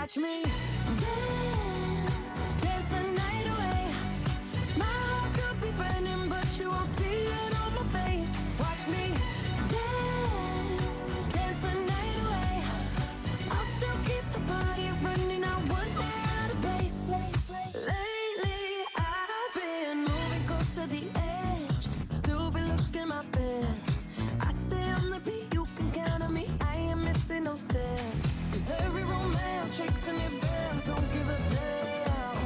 Watch me dance, dance the night away. My heart could be burning, but you won't see it on my face. Watch me dance, dance the night away. I'll still keep the party running, I won't hear out of place. Lately, I've been moving close to the edge, still be looking my best. I stay on the beat, you can count on me, I ain't missing no steps. Cause every romance shakes and it bends, don't give a damn.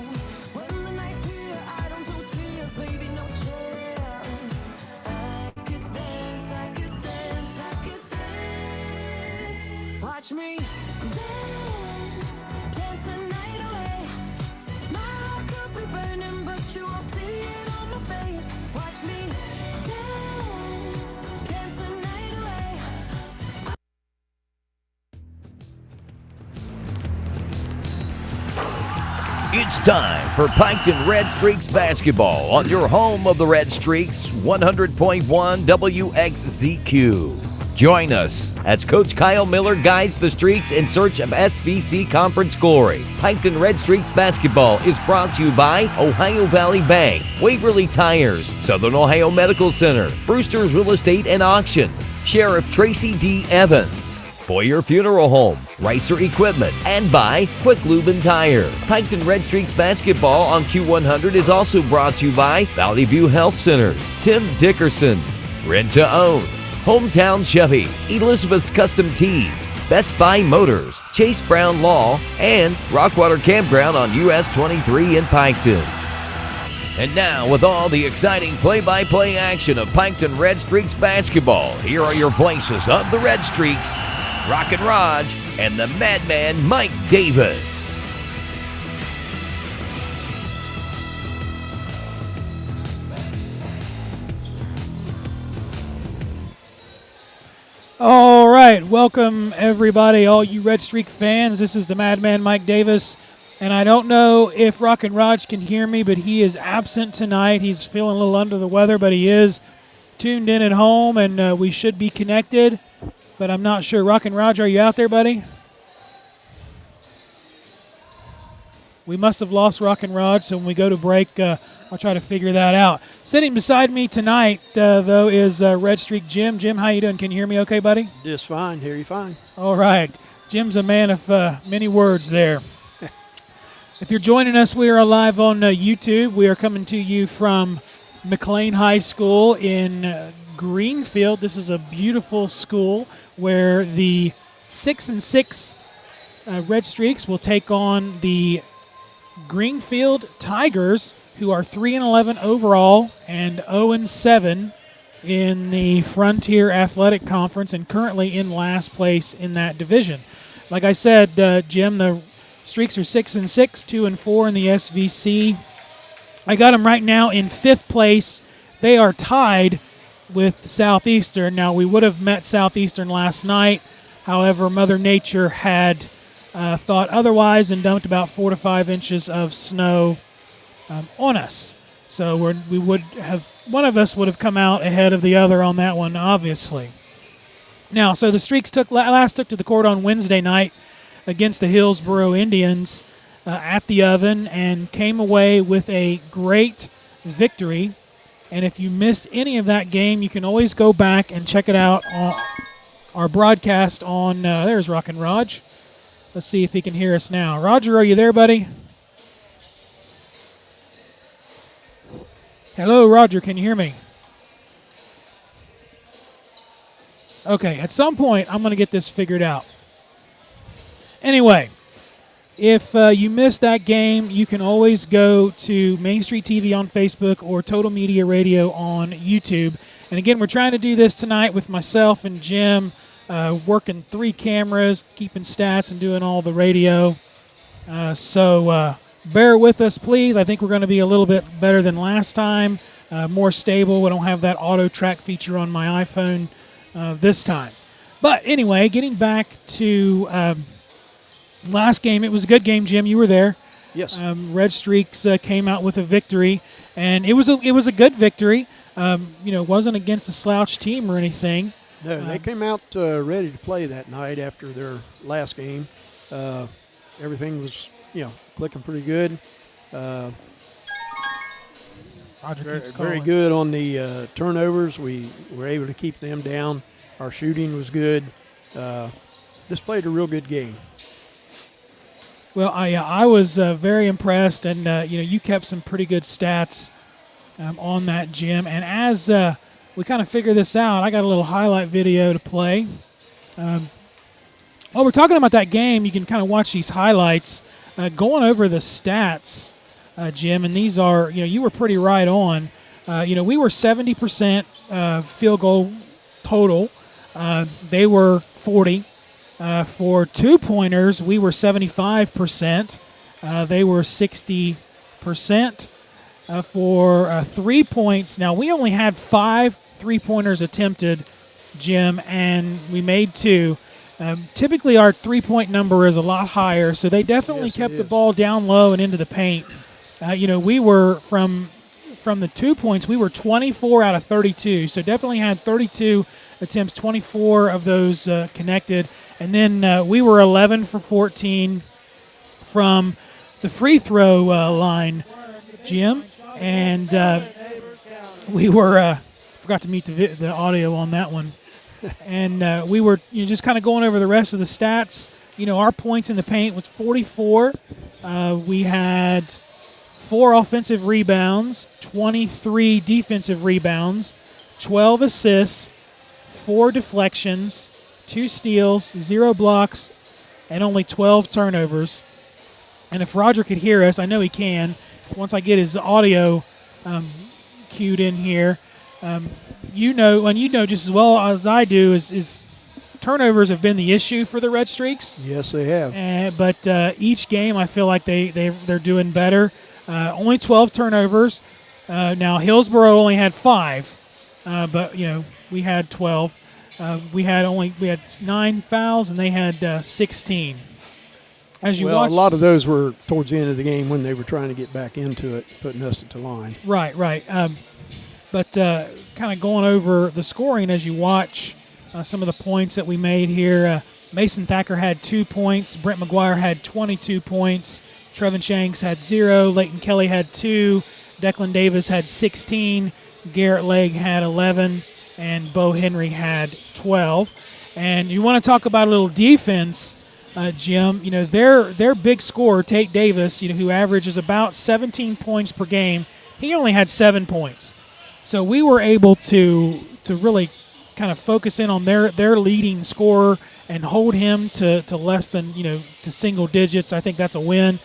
When the night's here, I don't do tears, baby, no chance. I could dance, I could dance, I could dance. Watch me dance, dance the night away. My heart could be burning, but you won't see it on my face. Watch me dance, dance the night away. It's time for Piketon Redstreaks basketball on your home of the Redstreaks, 100.1 WXZQ. Join us as Coach Kyle Miller guides the Streaks in search of SVC Conference glory. Piketon Redstreaks basketball is brought to you by Ohio Valley Bank, Waverly Tires, Southern Ohio Medical Center, Brewster's Real Estate and Auction, Sheriff Tracy D. Evans, Boyer Funeral Home, Ricer Equipment, and by Quick Lube and Tire. Piketon Redstreaks basketball on Q100 is also brought to you by Valley View Health Centers, Tim Dickerson, Rent to Own, Hometown Chevy, Elizabeth's Custom Tees, Best Buy Motors, Chase Brown Law, and Rockwater Campground on US 23 in Piketon. And now, with all the exciting play-by-play action of Piketon Redstreaks basketball, here are your voices of the Redstreaks, Rockin' Raj, and the Madman Mike Davis. All right, welcome everybody, all you Redstreak fans. This is the Madman Mike Davis, and I don't know if Rockin' Raj can hear me, but he is absent tonight. He's feeling a little under the weather, but he is tuned in at home, and we should be connected, but I'm not sure. Rockin' Raj, are you out there, buddy? We must have lost Rockin' Raj, so when we go to break, I'll try to figure that out. Sitting beside me tonight, though, is Redstreak Jim. Jim, how you doing? Can you hear me okay, buddy? Just fine. Hear you fine. All right. Jim's a man of many words there. If you're joining us, we are live on YouTube. We are coming to you from McClain High School in Greenfield. This is a beautiful school where the 6-6 Redstreaks will take on the Greenfield Tigers, who are 3-11 overall and 0-7 in the Frontier Athletic Conference and currently in last place in that division. Like I said, Jim, the Streaks are 6-6, 2-4 in the SVC. I got them right now in 5th place. They are tied with Southeastern. Now, we would have met Southeastern last night. However, Mother Nature had thought otherwise and dumped about 4 to 5 inches of snow on us. So we would have, one of us would have come out ahead of the other on that one, obviously. Now, so the Streaks took to the court on Wednesday night against the Hillsboro Indians at the Oven and came away with a great victory. And if you missed any of that game, you can always go back and check it out on our broadcast on, there's Rockin' Raj. Let's see if he can hear us now. Roger, are you there, buddy? Hello, Roger, can you hear me? Okay, at some point, I'm going to get this figured out. Anyway, if you missed that game, you can always go to Main Street TV on Facebook or Total Media Radio on YouTube. And again, we're trying to do this tonight with myself and Jim, working 3 cameras, keeping stats, and doing all the radio. So bear with us, please. I think we're going to be a little bit better than last time, more stable. We don't have that auto track feature on my iPhone this time. But anyway, getting back to last game, it was a good game, Jim. You were there. Yes. Redstreaks came out with a victory, and it was a good victory. It wasn't against a slouch team or anything. No, they came out ready to play that night after their last game. everything was, clicking pretty good. Roger Very, keeps very calling. good on the turnovers. We were able to keep them down. Our shooting was good. This played a real good game. Well, I was very impressed, and you kept some pretty good stats on that, Jim. And as we kind of figure this out, I got a little highlight video to play. While we're talking about that game, you can kind of watch these highlights, going over the stats, Jim. And these are, you were pretty right on. We were 70% field goal total. They were 40. For 2-pointers, we were 75%. They were 60%. For 3 points, now we only had 5 3-pointers attempted, Jim, and we made 2. Typically, our 3-point number is a lot higher, so they definitely kept the ball down low and into the paint. We were from the 2 points, we were 24 out of 32, so definitely had 32 attempts, 24 of those connected. And then we were 11 for 14 from the free throw line, Jim. And we were forgot to mute the audio on that one. And we were just kind of going over the rest of the stats. Our points in the paint was 44. We had 4 offensive rebounds, 23 defensive rebounds, 12 assists, 4 deflections, 2 steals, 0 blocks, and only 12 turnovers. And if Roger could hear us, I know he can, once I get his audio cued in here, and you know just as well as I do, is turnovers have been the issue for the Redstreaks. Yes, they have. But each game I feel like they're doing better. Only 12 turnovers. Now Hillsborough only had 5, but we had 12. We had 9 fouls and they had 16. As you watch, a lot of those were towards the end of the game when they were trying to get back into it, putting us at the line. Right. But kind of going over the scoring as you watch some of the points that we made here. Mason Thacker had 2 points. Brent McGuire had 22 points. Trevin Shanks had 0. Leighton Kelly had 2. Declan Davis had 16. Garrett Legg had 11. And Bo Henry had 12. And you want to talk about a little defense, Jim. Their big scorer, Tate Davis, who averages about 17 points per game, he only had 7 points. So we were able to really kind of focus in on their leading scorer and hold him to less than, to single digits. I think that's a win.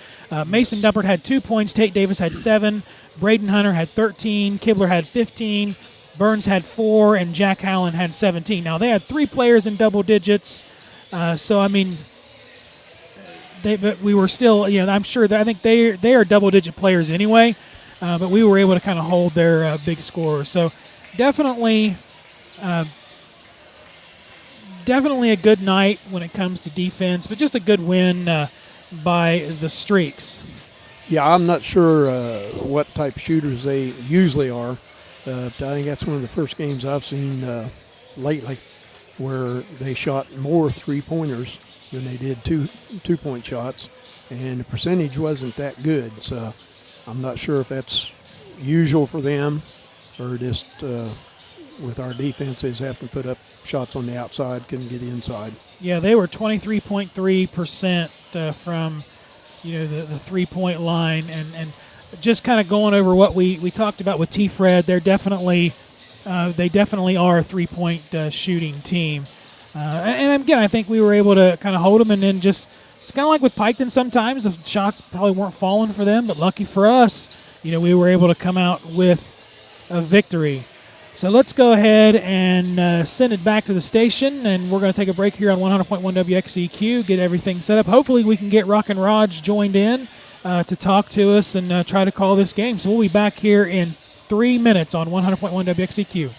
Mason Dumpert had 2 points. Tate Davis had 7. Braden Hunter had 13. Kibler had 15. Burns had 4, and Jack Howland had 17. Now, they had 3 players in double digits. But we were still, I'm sure that I think they are double-digit players anyway, but we were able to kind of hold their big scorers. So definitely a good night when it comes to defense, but just a good win by the Streaks. Yeah, I'm not sure what type of shooters they usually are. I think that's one of the first games I've seen lately where they shot more 3-pointers than they did two-point shots, and the percentage wasn't that good. So I'm not sure if that's usual for them or just with our defenses having to put up shots on the outside, couldn't get inside. Yeah, they were 23.3% from the 3-point line, and just kind of going over what we talked about with T-Fred, they definitely are a 3-point shooting team. And again, I think we were able to kind of hold them, and then it's kind of like with Piketon sometimes, the shots probably weren't falling for them, but lucky for us, we were able to come out with a victory. So let's go ahead and send it back to the station, and we're going to take a break here on 100.1 WXEQ, get everything set up. Hopefully we can get Rockin' Raj joined in to talk to us and try to call this game. So we'll be back here in 3 minutes on 100.1 WXEQ.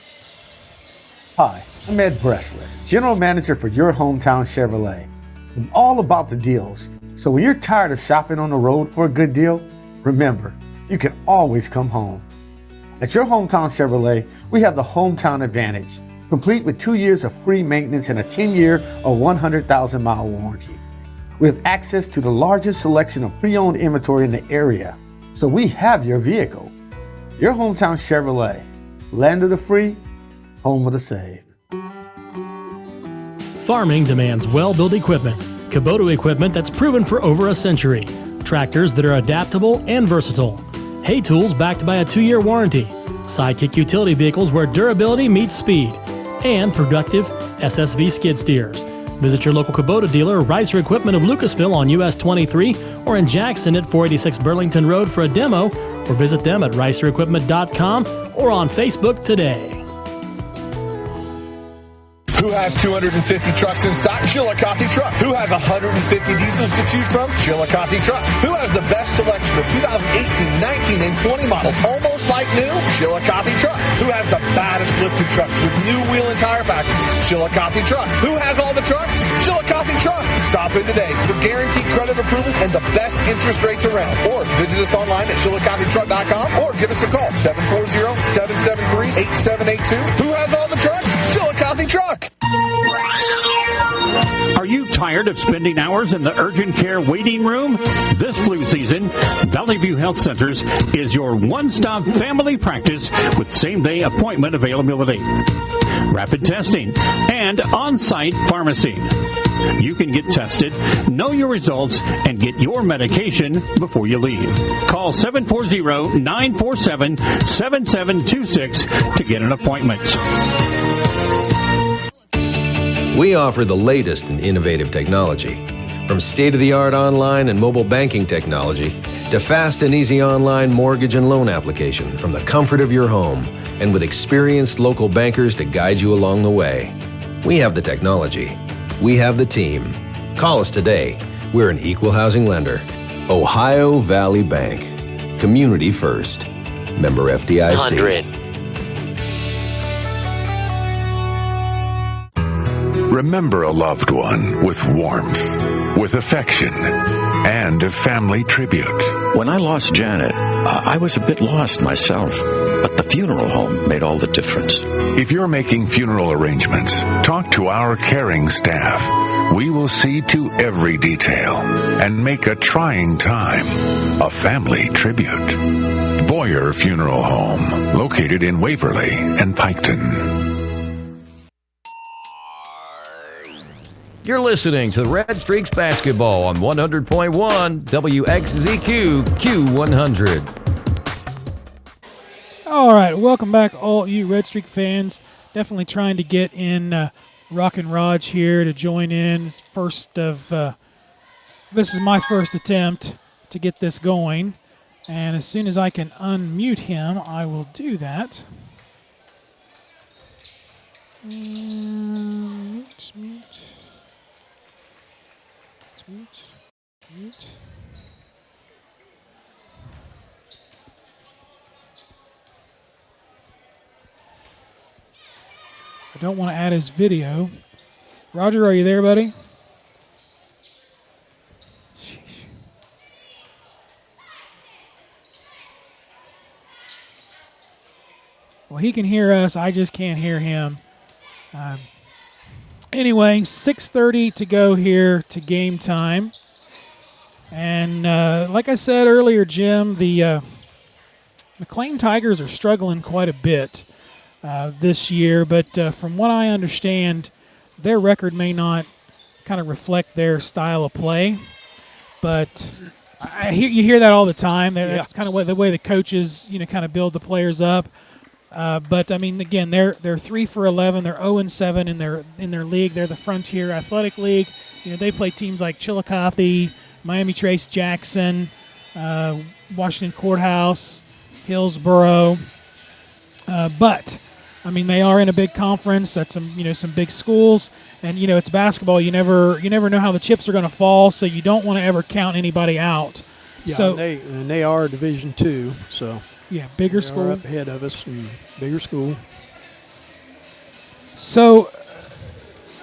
Hi, I'm Ed Bressler, General Manager for Your Hometown Chevrolet. I'm all about the deals. So when you're tired of shopping on the road for a good deal, remember, you can always come home. At Your Hometown Chevrolet, we have the Hometown Advantage, complete with 2 years of free maintenance and a 10-year or 100,000-mile warranty. We have access to the largest selection of pre-owned inventory in the area, so we have your vehicle. Your hometown Chevrolet, land of the free, home of the save. Farming demands well-built equipment. Kubota equipment that's proven for over a century. Tractors that are adaptable and versatile. Hay tools backed by a 2-year warranty. Sidekick utility vehicles where durability meets speed. And productive SSV skid steers. Visit your local Kubota dealer, Ricer Equipment of Lucasville on US 23 or in Jackson at 486 Burlington Road for a demo, or visit them at ricerequipment.com or on Facebook today. Who has 250 trucks in stock? Chillicothe Truck. Who has 150 diesels to choose from? Chillicothe Truck. Who has the best selection of 2018, 19, and 20 models, almost like new? Chillicothe Truck. Who has the baddest lifted trucks with new wheel and tire packages? Chillicothe Truck. Who has all the trucks? Chillicothe Truck. Stop in today for guaranteed credit approval and the best interest rates around. Or visit us online at chillicothetruck.com or give us a call, 740-773-8782. Who has all the trucks? Chillicothe Truck. Are you tired of spending hours in the urgent care waiting room? This flu season, Valley View Health Centers is your one-stop family practice with same-day appointment availability, rapid testing, and on-site pharmacy. You can get tested, know your results, and get your medication before you leave. Call 740-947-7726 to get an appointment. We offer the latest in innovative technology, from state-of-the-art online and mobile banking technology to fast and easy online mortgage and loan application from the comfort of your home, and with experienced local bankers to guide you along the way. We have the technology. We have the team. Call us today. We're an equal housing lender. Ohio Valley Bank. Community first. Member FDIC. 100. Remember a loved one with warmth, with affection, and a family tribute. When I lost Janet, I was a bit lost myself, but the funeral home made all the difference. If you're making funeral arrangements, talk to our caring staff. We will see to every detail and make a trying time a family tribute. Boyer Funeral Home, located in Waverly and Piketon. You're listening to Redstreaks basketball on 100.1 WXZQ Q100. All right, welcome back, all you Redstreak fans. Definitely trying to get in Rock and Raj here to join in. This is my first attempt to get this going, and as soon as I can unmute him, I will do that. Mute. I don't want to add his video. Roger, are you there, buddy? Sheesh. Well, he can hear us. I just can't hear him. Anyway, 6:30 to go here to game time. And like I said earlier, Jim, the McClain Tigers are struggling quite a bit this year. But from what I understand, their record may not kind of reflect their style of play. But you hear that all the time. That's kind of the way the coaches, kind of build the players up. But I mean, again, they're 3 for 11. They're 0-7 in their league. They're the Frontier Athletic League. They play teams like Chillicothe, Miami Trace Jackson, Washington Courthouse, Hillsboro. But I mean, they are in a big conference. That's some big schools, and it's basketball. You never know how the chips are going to fall, so you don't want to ever count anybody out. Yeah, so and they are Division II, so. Yeah, bigger school. Up ahead of us, and bigger school. So,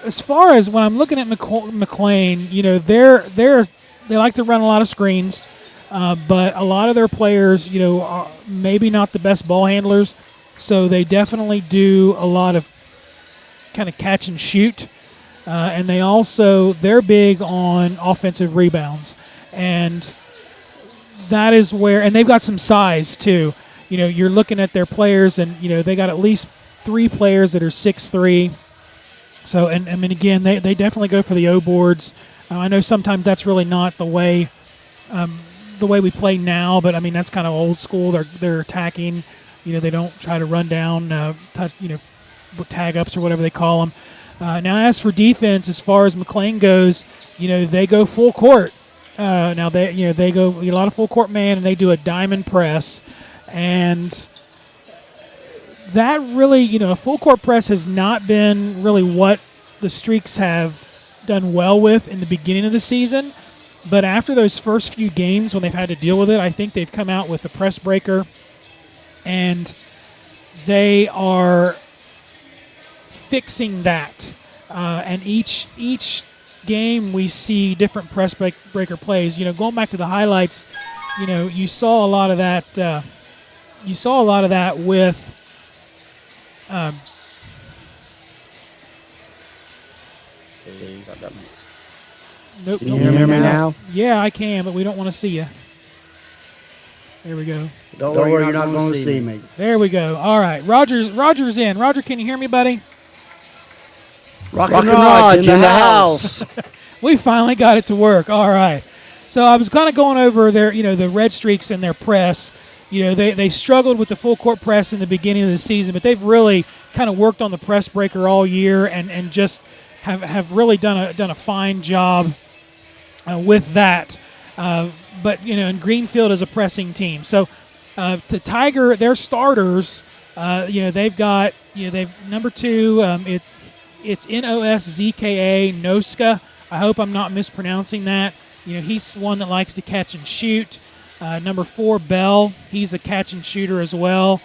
as far as when I'm looking at McClain, they like to run a lot of screens, but a lot of their players, are maybe not the best ball handlers, so they definitely do a lot of kind of catch and shoot. and they're big on offensive rebounds, and that is where, and they've got some size too. You're looking at their players, and they got at least 3 players that are 6'3". So, and I mean, again, they definitely go for the O boards. I know sometimes that's really not the way we play now, but I mean that's kind of old school. They're attacking. They don't try to run down, tag ups or whatever they call them. Now, as for defense, as far as McClain goes, they go full court. Now they go a lot of full court man, and they do a diamond press, and that really, a full court press has not been really what the Streaks have done well with in the beginning of the season. But after those first few games when they've had to deal with it, I think they've come out with the press breaker, and they are fixing that. And each game we see different press breaker plays. Going back to the highlights, you saw a lot of that. With nope. Can you hear me now? Yeah, I can, but we don't want to see you. There we go. Don't worry, you're not going to see me. There we go. All right, Roger's in. Roger, can you hear me, buddy? Rockin' Rod in the house. We finally got it to work. All right. So I was kind of going over their, the Redstreaks and their press. They struggled with the full court press in the beginning of the season, but they've really kind of worked on the press breaker all year, and just have really done a fine job with that. But and Greenfield is a pressing team. So the Tiger, their starters, they've got they've number 2. It's Noszka, Noska. I hope I'm not mispronouncing that. He's one that likes to catch and shoot. Number 4, Bell. He's a catch and shooter as well.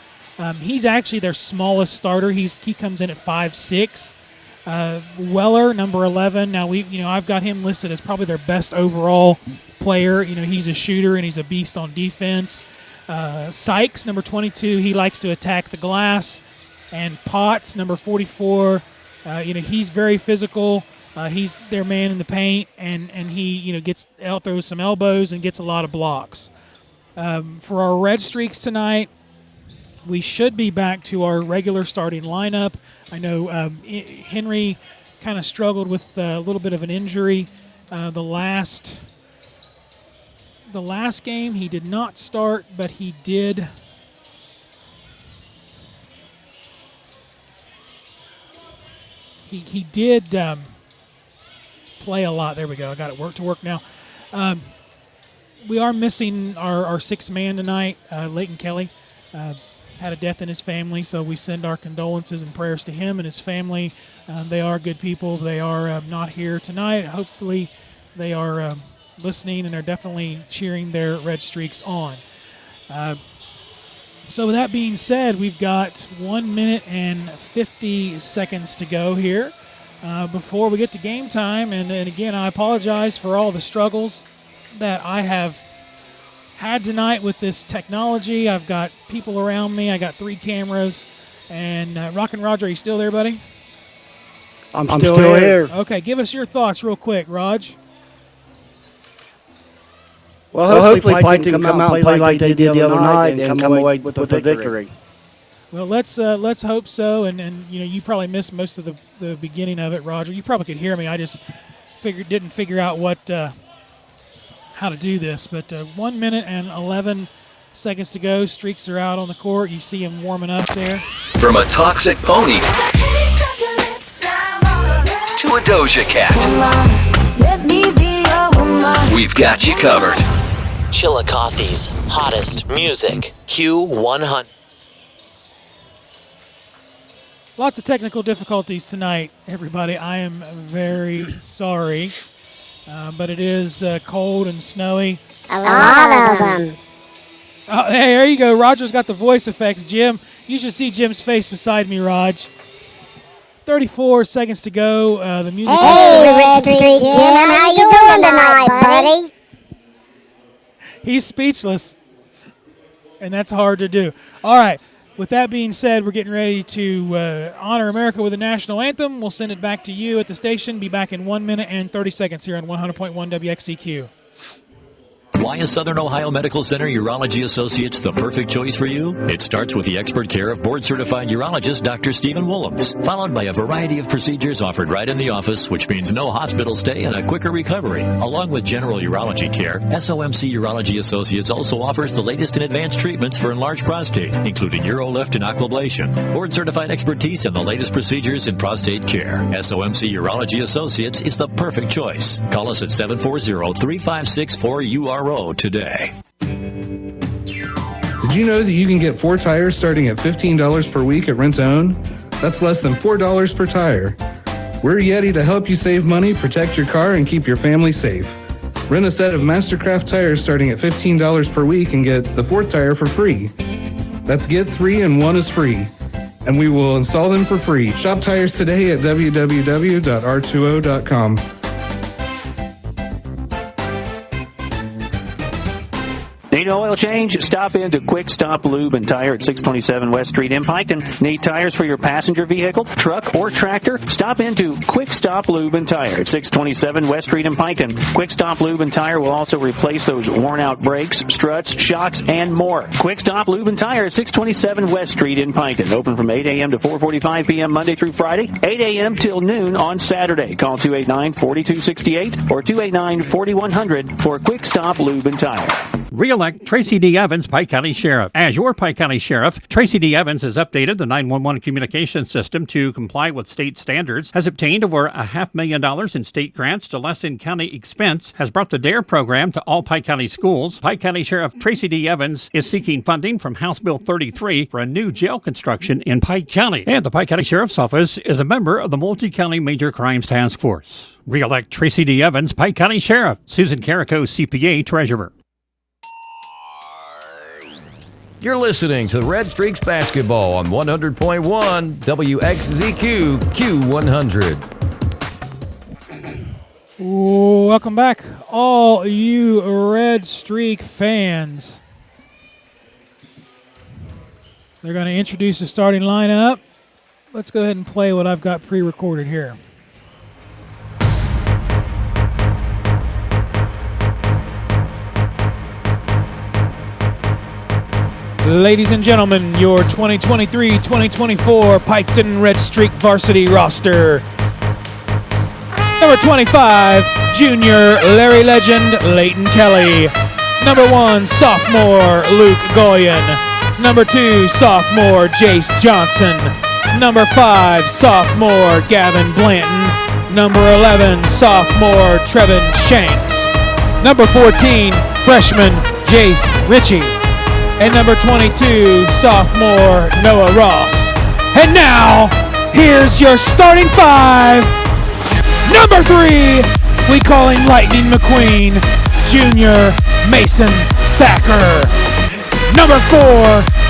He's actually their smallest starter. He comes in at 5'6". Weller, number 11. Now I've got him listed as probably their best overall player. He's a shooter and he's a beast on defense. Sykes, number 22. He likes to attack the glass. And Potts, number 44. He's very physical. He's their man in the paint, and he throws some elbows and gets a lot of blocks. For our Redstreaks tonight, we should be back to our regular starting lineup. I know Henry kind of struggled with a little bit of an injury. The last game he did not start, but he did. He did play a lot. There we go. I got it to work now. We are missing our 6th man tonight. Leighton Kelly had a death in his family, so we send our condolences and prayers to him and his family. They are good people. They are not here tonight. Hopefully they are listening, and they're definitely cheering their Redstreaks on. So with that being said, we've got 1 minute and 50 seconds to go here before we get to game time. And again, I apologize for all the struggles that I have had tonight with this technology. I've got people around me. I got 3 cameras. And Rockin' Roger, are you still there, buddy? I'm still here. Okay, give us your thoughts real quick, Raj. Well, hopefully Piketon can come out and play like they did the other night and come away with a victory. Well, let's hope so. And you probably missed most of the beginning of it, Roger. You probably could hear me. I just didn't figure out how to do this. But 1 minute and 11 seconds to go. Streaks are out on the court. You see them warming up there. From a toxic pony to a Doja Cat, Let me be your woman. we've got you covered. Chillicothe's hottest music, Q100. Lots of technical difficulties tonight, everybody. I am very sorry, but it is cold and snowy. A lot of them. Oh, hey, there you go. Roger's got the voice effects. Jim, you should see Jim's face beside me, Raj. 34 seconds to go. The music. Hey, Redstreak Jim, how you doing tonight, buddy? He's speechless, and that's hard to do. All right, with that being said, we're getting ready to honor America with the national anthem. We'll send it back to you at the station. Be back in 1 minute and 30 seconds here on 100.1 WXCQ. Why is Southern Ohio Medical Center Urology Associates the perfect choice for you? It starts with the expert care of board-certified urologist Dr. Stephen Willems, followed by a variety of procedures offered right in the office, which means no hospital stay and a quicker recovery. Along with general urology care, SOMC Urology Associates also offers the latest in advanced treatments for enlarged prostate, including Urolift and Aquablation, board-certified expertise, and the latest procedures in prostate care. SOMC Urology Associates is the perfect choice. Call us at 740-3564-URO today. Did you know that you can get 4 tires starting at $15 per week at Rent-to-Own? That's less than $4 per tire. We're Yeti to help you save money, protect your car, and keep your family safe. Rent a set of Mastercraft tires starting at $15 per week and get the 4th tire for free. That's get 3 and 1 is free. And we will install them for free. Shop tires today at www.r2o.com. Need an oil change? Stop into Quick Stop Lube and Tire at 627 West Street in Piketon. Need tires for your passenger vehicle, truck, or tractor? Stop into Quick Stop Lube and Tire at 627 West Street in Piketon. Quick Stop Lube and Tire will also replace those worn-out brakes, struts, shocks, and more. Quick Stop Lube and Tire at 627 West Street in Piketon. Open from 8 a.m. to 4:45 p.m. Monday through Friday, 8 a.m. till noon on Saturday. Call 289-4268 or 289-4100 for Quick Stop Lube and Tire. Re-elect Tracy D. Evans, Pike County Sheriff. As your Pike County Sheriff, Tracy D. Evans has updated the 911 communication system to comply with state standards, has obtained over $500,000 in state grants to lessen county expense, has brought the DARE program to all Pike County schools. Pike County Sheriff Tracy D. Evans is seeking funding from House Bill 33 for a new jail construction in Pike County. And the Pike County Sheriff's Office is a member of the Multi-County Major Crimes Task Force. Re-elect Tracy D. Evans, Pike County Sheriff. Susan Carrico, CPA, Treasurer. You're listening to Redstreaks Basketball on 100.1 WXZQ Q100. Welcome back, all you Redstreak fans. They're going to introduce the starting lineup. Let's go ahead and play what I've got pre-recorded here. Ladies and gentlemen, your 2023-2024 Piketon Redstreak varsity roster. Number 25, junior Larry legend Leighton Kelly. Number 1, sophomore Luke Goyen. Number 2, sophomore Jace Johnson. Number 5, sophomore Gavin Blanton. Number 11, sophomore Trevin Shanks. Number 14, freshman Jace Ritchie. And number 22, sophomore Noah Ross. And now, here's your starting 5. Number 3, we call him Lightning McQueen, junior Mason Thacker. Number 4,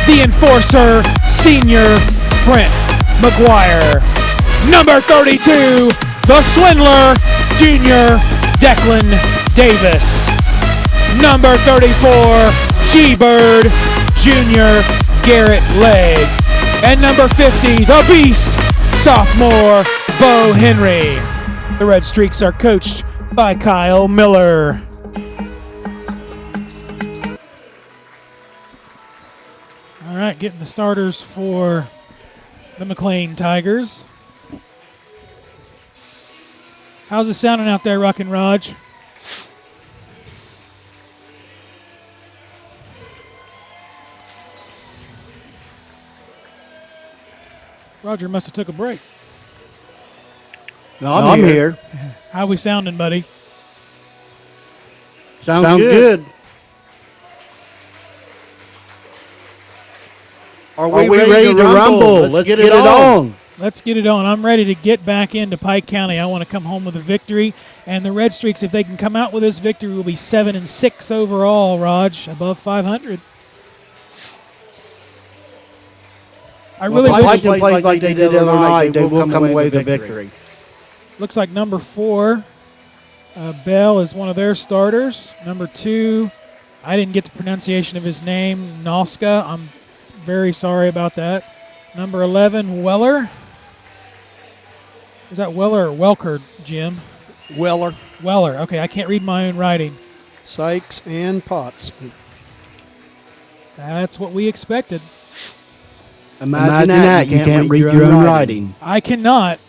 the enforcer, senior Brent McGuire. Number 32, the swindler, junior Declan Davis. Number 34, G-Bird, junior Garrett Legg. And number 50, the beast, sophomore Bo Henry. The Redstreaks are coached by Kyle Miller. All right, getting the starters for the McClain Tigers. How's it sounding out there, Rockin' Raj? Roger must have took a break. No, I'm here. How we sounding, buddy? Sounds good. Are we ready to rumble? Let's get it on. Let's get it on. I'm ready to get back into Pike County. I want to come home with a victory. And the Redstreaks, if they can come out with this victory, will be 7-6 overall, Raj, above 500. I really wish they played like they did the other night. They will come away with a victory. Looks like number 4, Bell, is one of their starters. Number 2, I didn't get the pronunciation of his name, Noska. I'm Very sorry about that. Number 11, Weller. Is that Weller or Welker, Jim? Weller. Weller. Okay, I can't read my own writing. Sykes and Potts. That's what we expected. Imagine that. You can't read your own writing. I cannot.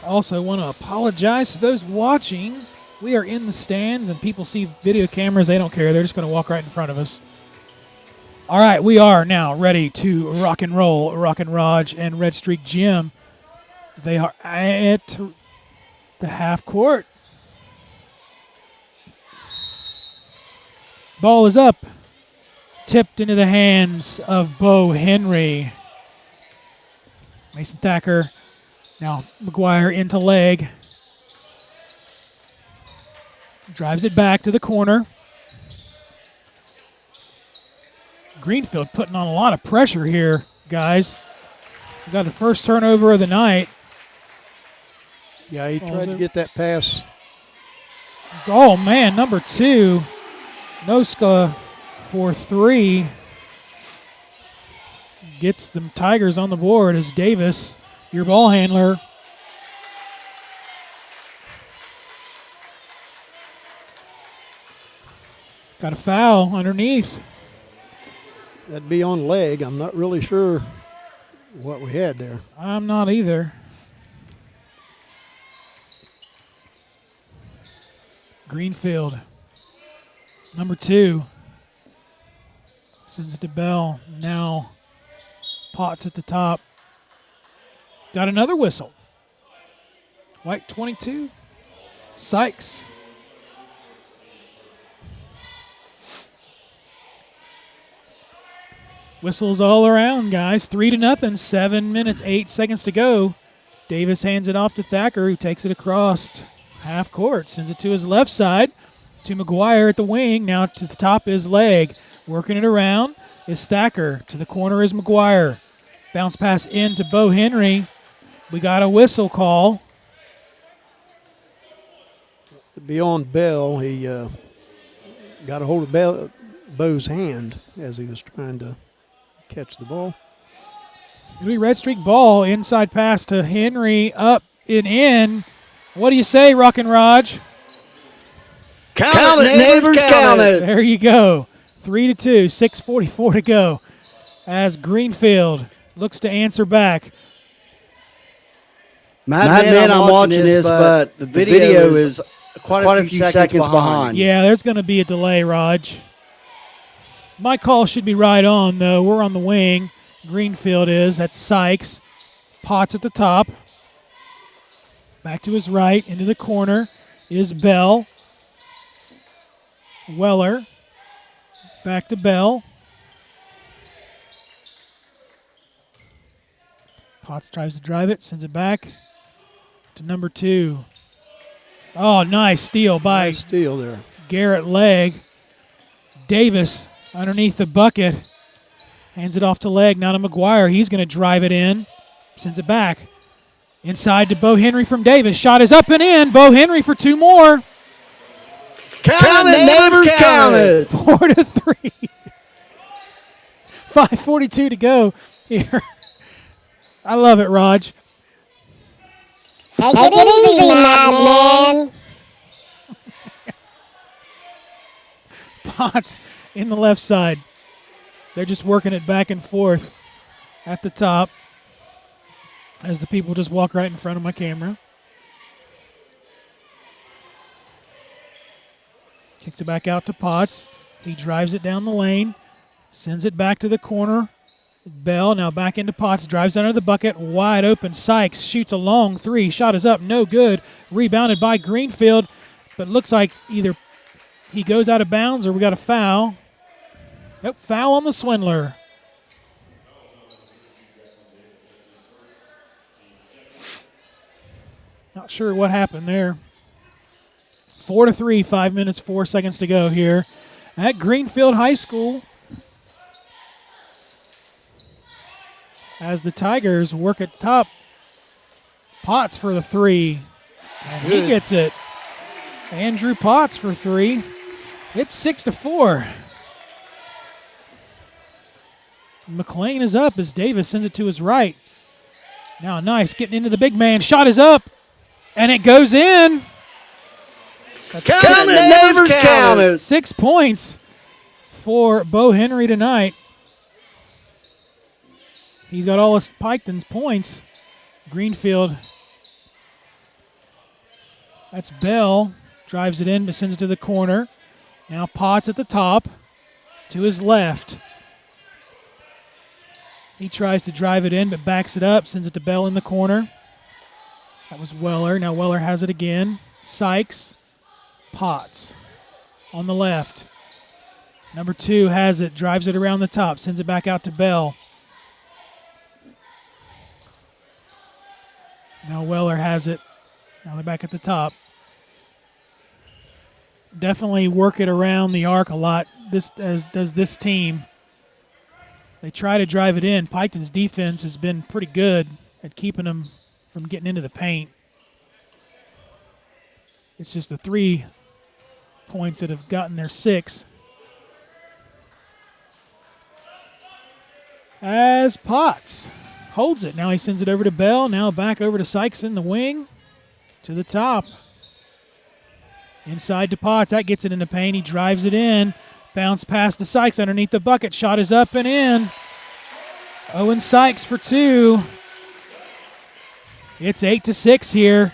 Also want to apologize to those watching. We are in the stands, and people see video cameras. They don't care. They're just going to walk right in front of us. All right, we are now ready to rock and roll. Rock and Raj and Redstreak Jim. They are at the half court. Ball is up. Tipped into the hands of Bo Henry. Mason Thacker. Now McGuire into leg. Drives it back to the corner. Greenfield putting on a lot of pressure here, guys. We got the first turnover of the night. Yeah, he tried to get that pass. Oh, man, number 2. Noska for 3. Gets some Tigers on the board as Davis, your ball handler. Got a foul underneath. That'd be on leg. I'm not really sure what we had there. I'm not either. Greenfield, number 2. Sends it to Bell. Now Potts at the top. Got another whistle. White 22. Sykes. Whistles all around, guys. 3-0. 7 minutes, 8 seconds to go. Davis hands it off to Thacker, who takes it across half court. Sends it to his left side to McGuire at the wing. Now to the top is leg. Working it around is Thacker. To the corner is McGuire. Bounce pass in to Bo Henry. We got a whistle call. Beyond Bell, he got a hold of Bo's hand as he was trying to catch the ball. It'll be Redstreak ball. Inside pass to Henry. Up and in. What do you say, Rock and Raj? Count it, neighbors, count it. There you go. 3-2, 6:44 to go. As Greenfield looks to answer back. Man, I'm watching this, but the video is quite a few seconds behind. Yeah, there's going to be a delay, Raj. My call should be right on, though. We're on the wing. Greenfield is. That's Sykes. Potts at the top. Back to his right. Into the corner is Bell. Weller. Back to Bell. Potts tries to drive it. Sends it back to number 2. Oh, nice steal by Nice steal there. Garrett Legg. Davis underneath the bucket. Hands it off to Legg. Now to McGuire. He's going to drive it in. Sends it back. Inside to Bo Henry from Davis. Shot is up and in. Bo Henry for 2 more. Count it, neighbors, count it. 4-3. 5:42 to go here. I love it, Raj. Take it easy, madman. Potts in the left side. They're just working it back and forth at the top as the people just walk right in front of my camera. Kicks it back out to Potts. He drives it down the lane, sends it back to the corner. Bell now back into Potts, drives under the bucket, wide open. Sykes shoots a long 3. Shot is up, no good. Rebounded by Greenfield, but looks like either he goes out of bounds or we got a foul. Nope, foul on the Swindler. Not sure what happened there. 4-3, 5 minutes, 4 seconds to go here at Greenfield High School. As the Tigers work at top. Potts for the 3. And he gets it. Andrew Potts for 3. It's 6-4. McClain is up as Davis sends it to his right. Now nice, getting into the big man. Shot is up, and it goes in. Count it, neighbors, count it. 6 points for Bo Henry tonight. He's got all of Piketon's points. Greenfield. That's Bell. Drives it in, but sends it to the corner. Now Potts at the top. To his left. He tries to drive it in, but backs it up. Sends it to Bell in the corner. That was Weller. Now Weller has it again. Sykes. Potts on the left. Number 2 has it. Drives it around the top. Sends it back out to Bell. Now Weller has it. Now they're back at the top. Definitely work it around the arc a lot. This does this team. They try to drive it in. Piketon's defense has been pretty good at keeping them from getting into the paint. It's just the 3 points that have gotten their 6. As Potts holds it. Now he sends it over to Bell. Now back over to Sykes in the wing. To the top. Inside to Potts. That gets it in the paint. He drives it in. Bounce pass to Sykes underneath the bucket. Shot is up and in. Owen Sykes for 2. It's 8-6 here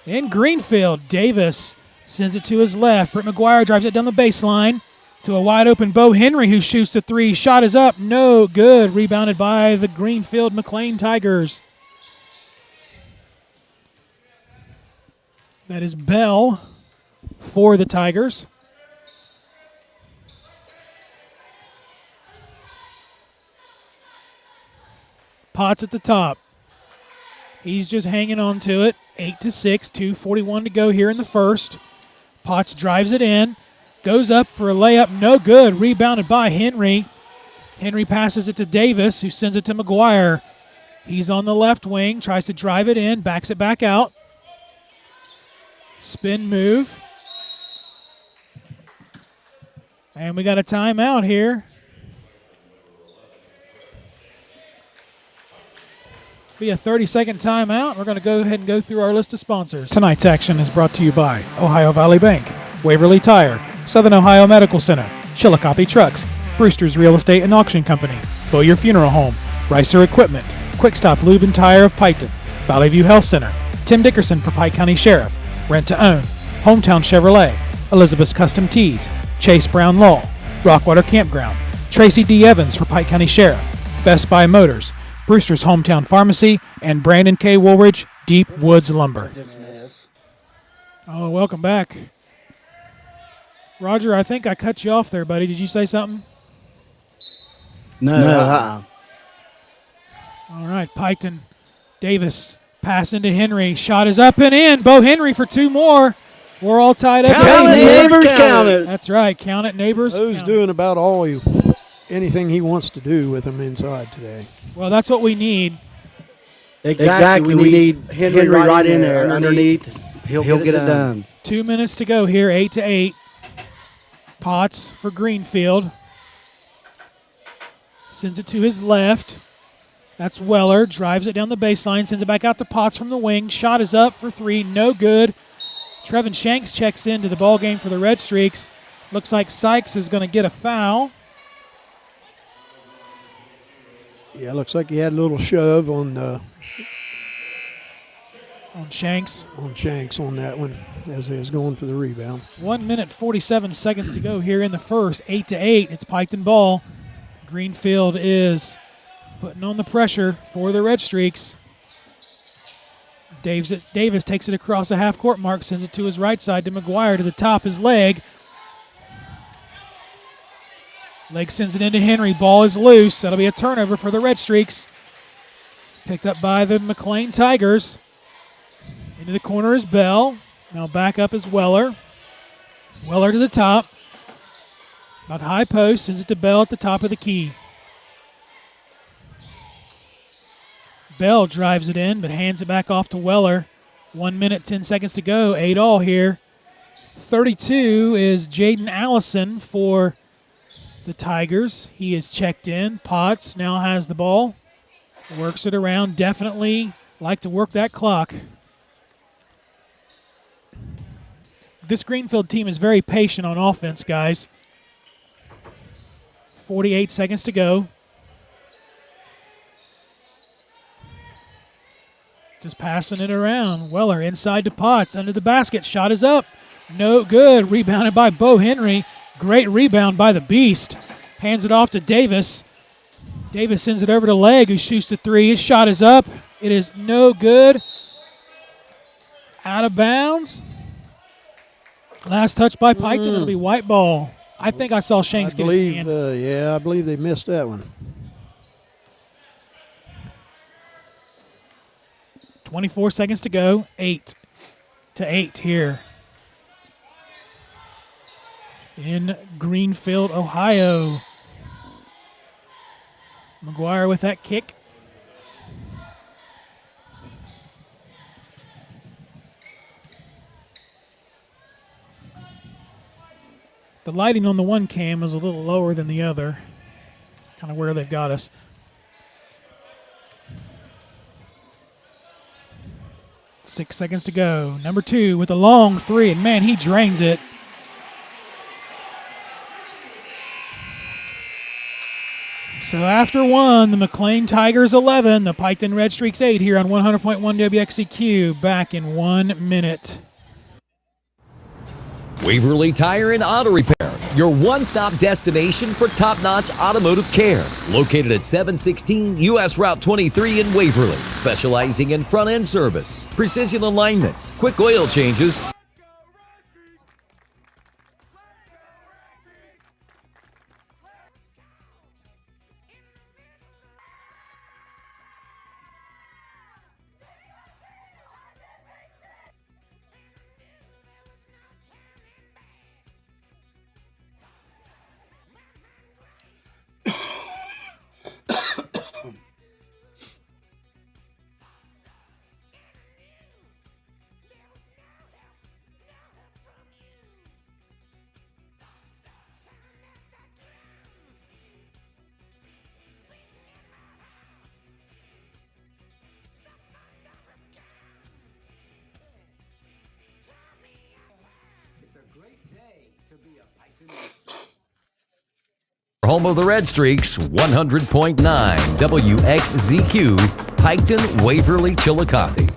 in Greenfield. Davis sends it to his left. Britt McGuire drives it down the baseline to a wide open Bo Henry who shoots the 3. Shot is up. No good. Rebounded by the Greenfield McClain Tigers. That is Bell for the Tigers. Potts at the top. He's just hanging on to it. 8-6, 2:41 to go here in the first. Potts drives it in. Goes up for a layup. No good. Rebounded by Henry. Henry passes it to Davis, who sends it to McGuire. He's on the left wing. Tries to drive it in. Backs it back out. Spin move. And we got a timeout here. Be a 30-second timeout. We're going to go ahead and go through our list of sponsors. Tonight's action is brought to you by Ohio Valley Bank, Waverly Tire, Southern Ohio Medical Center, Chillicothe Trucks, Brewster's Real Estate and Auction Company, Boyer Funeral Home, Ricer Equipment, Quick Stop Lube and Tire of Piketon, Valley View Health Center, Tim Dickerson for Pike County Sheriff, Rent to Own, Hometown Chevrolet, Elizabeth's Custom Tees, Chase Brown Law, Rockwater Campground, Tracy D. Evans for Pike County Sheriff, Best Buy Motors, Brewster's Hometown Pharmacy, and Brandon K. Woolridge, Deep Woods Lumber. Oh, welcome back. Roger, I think I cut you off there, buddy. Did you say something? No. All right, Piketon. Davis pass into Henry. Shot is up and in. Bo Henry for 2 more. We're all tied up. Count it, neighbors, count it. That's right. Count it, neighbors. Bo's doing about anything he wants to do with them inside today. Well, that's what we need. Exactly. We need Henry right in there underneath. He'll get it done. 2 minutes to go here, 8-8. Potts for Greenfield. Sends it to his left. That's Weller. Drives it down the baseline. Sends it back out to Potts from the wing. Shot is up for 3. No good. Trevin Shanks checks into the ball game for the Redstreaks. Looks like Sykes is going to get a foul. Yeah, looks like he had a little shove on Shanks. On Shanks on that one as he was going for the rebound. 1 minute, 47 seconds to go here in the first. 8-8. It's Piketon ball. Greenfield is putting on the pressure for the Redstreaks. Davis takes it across the half-court mark, sends it to his right side to McGuire to the top, his leg. Leg sends it into Henry. Ball is loose. That'll be a turnover for the Redstreaks. Picked up by the McClain Tigers. Into the corner is Bell. Now back up is Weller. Weller to the top. About high post. Sends it to Bell at the top of the key. Bell drives it in, but hands it back off to Weller. 1 minute, 10 seconds to go. 8-all here. 32 is Jaden Allison for the Tigers. He is checked in. Potts now has the ball. Works it around. Definitely like to work that clock. This Greenfield team is very patient on offense, guys. 48 seconds to go. Just passing it around. Weller inside to Potts. Under the basket. Shot is up. No good. Rebounded by Bo Henry. Great rebound by the Beast. Hands it off to Davis. Davis sends it over to Legg, who shoots the three. His shot is up. It is no good. Out of bounds. Last touch by Piketon. It'll be white ball. I think I saw Shanks get his hand. Yeah, I believe they missed that one. 24 seconds to go. 8-8 here in Greenfield, Ohio. McGuire with that kick. The lighting on the one cam is a little lower than the other. Kind of where they've got us. Six seconds to go. Number 2 with a long three, and man, he drains it. So after one, the McClain Tigers 11, the Piketon Redstreaks 8 here on 100.1 WXCQ. Back in 1 minute. Waverly Tire and Auto Repair, your one-stop destination for top-notch automotive care. Located at 716 U.S. Route 23 in Waverly, specializing in front-end service, precision alignments, quick oil changes, home of the Redstreaks, 100.9 WXZQ, Piketon, Waverly, Chillicothe.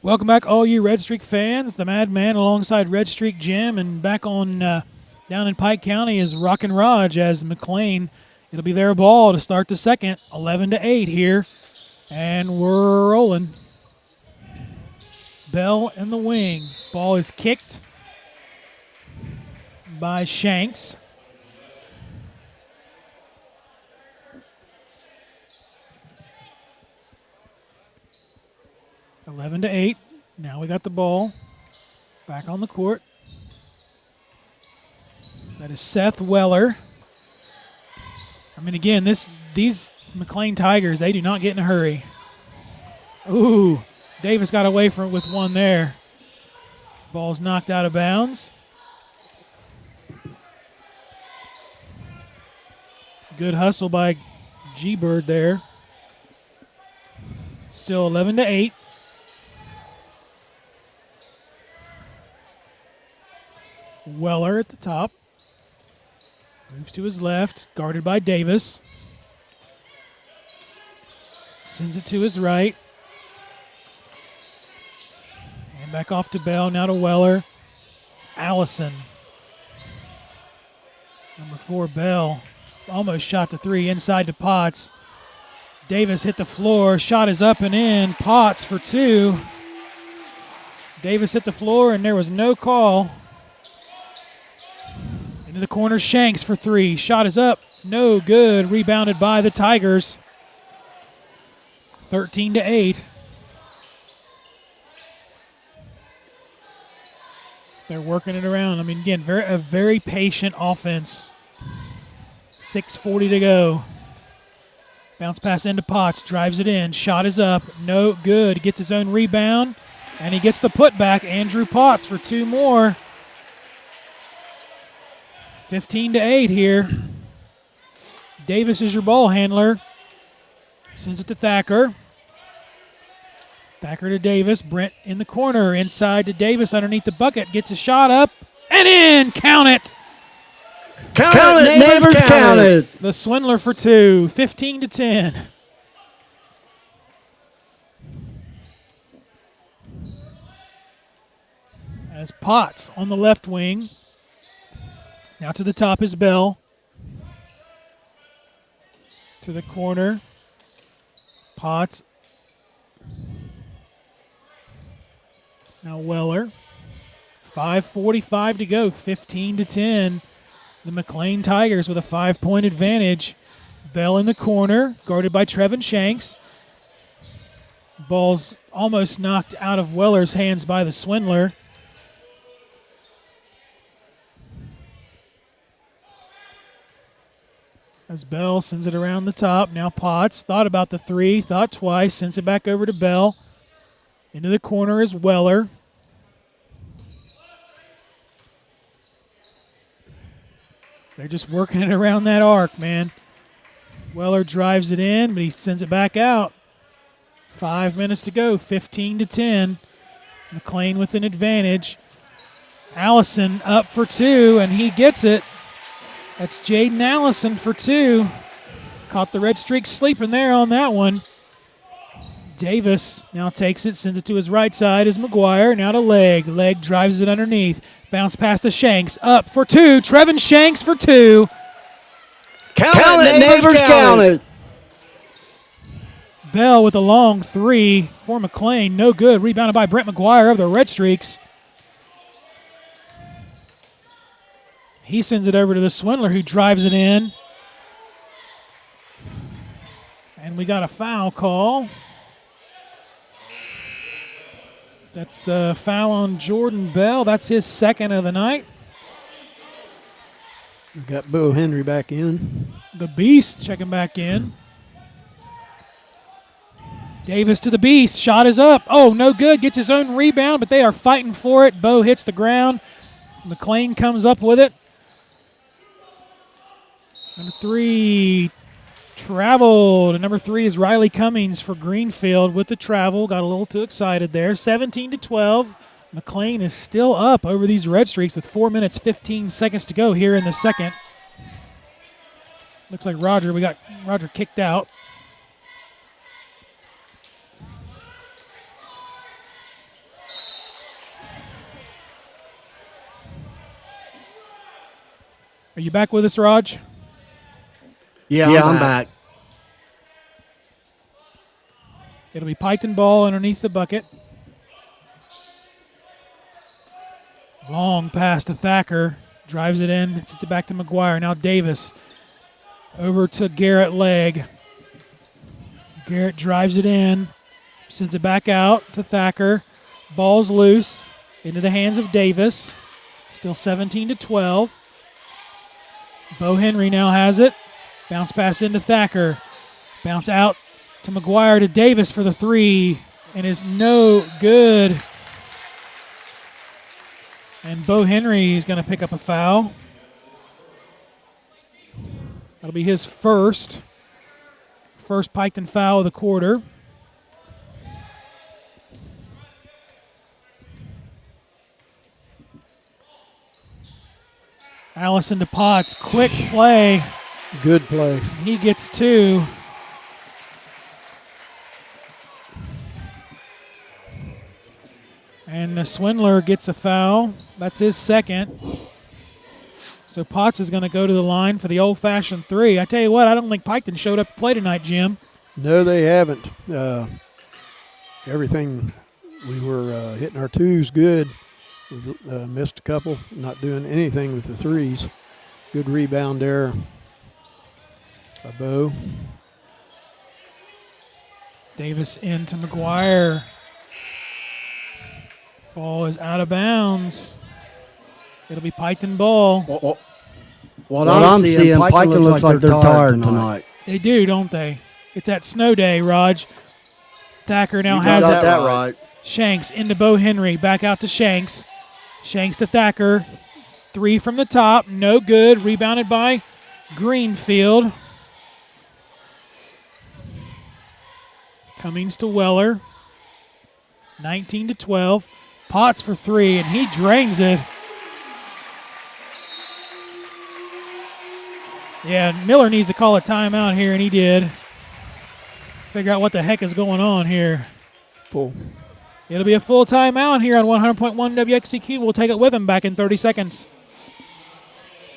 Welcome back, all you Redstreak fans. The Madman alongside Redstreak Jim, and back on down in Pike County is Rockin' Raj as McClain. It'll be their ball to start the second, 11-8 here, and we're rolling. Bell in the wing. Ball is kicked by Shanks. Eleven to 8. Now we got the ball back on the court. That is Seth Weller. I mean, again, these McClain Tigers, they do not get in a hurry. Ooh, Davis got away from it with one there. Ball's knocked out of bounds. Good hustle by G-Bird there. Still 11 to 8. Weller at the top. Moves to his left, guarded by Davis. Sends it to his right. And back off to Bell, now to Weller. Allison. Number 4, Bell. Almost shot the three, inside to Potts. Davis hit the floor, shot is up and in. Potts for 2. Davis hit the floor and there was no call. Into the corner, Shanks for 3. Shot is up, no good. Rebounded by the Tigers. 13 to 8. They're working it around. I mean, again, a very patient offense. 6:40 to go. Bounce pass into Potts, drives it in. Shot is up, no good. He gets his own rebound, and he gets the putback. Andrew Potts for 2 more. 15-8 here. Davis is your ball handler. Sends it to Thacker. Thacker to Davis. Brent in the corner. Inside to Davis underneath the bucket. Gets a shot up and in. Count it. Count it, neighbors, count it. The Swindler for two. 15-10. As Potts on the left wing. Now to the top is Bell. To the corner. Potts. Now Weller. 5:45 to go. 15-10. The McClain Tigers with a 5-point advantage. Bell in the corner, guarded by Trevin Shanks. Ball's almost knocked out of Weller's hands by the Swindler. As Bell sends it around the top. Now Potts thought about the three, thought twice, sends it back over to Bell. Into the corner is Weller. They're just working it around that arc, man. Weller drives it in, but he sends it back out. 5 minutes to go, 15-10. McClain with an advantage. Allison up for two, and he gets it. That's Jaden Allison for two. Caught the Redstreaks sleeping there on that one. Davis now takes it, sends it to his right side is McGuire. Now to Legg. Legg drives it underneath. Bounce pass to Shanks. Up for two. Trevin Shanks for two. Count it, neighbors, count it. Bell with a long three for McClain. No good. Rebounded by Brent McGuire of the Redstreaks. He sends it over to the Swindler, who drives it in. And we got a foul call. That's a foul on Jordan Bell. That's his second of the night. We've got Bo Henry back in. The Beast checking back in. Davis to the Beast. Shot is up. Oh, no good. Gets his own rebound, but they are fighting for it. Bo hits the ground. McClain comes up with it. Number three traveled. Number three is Riley Cummings for Greenfield with the travel. Got a little too excited there. 17-12. McClain is still up over these Redstreaks with 4 minutes, 15 seconds to go here in the second. Looks like Roger. We got Roger kicked out. Are you back with us, Raj? Yeah, I'm back. It'll be Piketon ball underneath the bucket. Long pass to Thacker. Drives it in. Sends it back to McGuire. Now Davis. Over to Garrett Legg. Garrett drives it in. Sends it back out to Thacker. Ball's loose. Into the hands of Davis. Still 17-12. Bo Henry now has it. Bounce pass into Thacker. Bounce out to McGuire to Davis for the three. And is no good. And Bo Henry is going to pick up a foul. That'll be his first Piketon foul of the quarter. Allison to Potts. Quick play. Good play. He gets two. And the Swindler gets a foul. That's his second. So Potts is going to go to the line for the old-fashioned three. I tell you what, I don't think Piketon showed up to play tonight, Jim. No, they haven't. Everything, we were hitting our twos good. We've missed a couple, not doing anything with the threes. Good rebound there by Bo. Davis into McGuire. Ball is out of bounds. It'll be Piketon ball. What I'm seeing, Piketon looks like they're tired tonight. They do, don't they? It's that snow day, Raj. Thacker now has it. That right. Shanks into Bo Henry. Back out to Shanks. Shanks to Thacker. Three from the top, no good. Rebounded by Greenfield. Cummings to Weller. 19-12. Potts for three, and he drains it. Yeah, Miller needs to call a timeout here, and he did. Figure out what the heck is going on here. Full. It'll be a full timeout here on 100.1 WXCQ. We'll take it with him back in 30 seconds.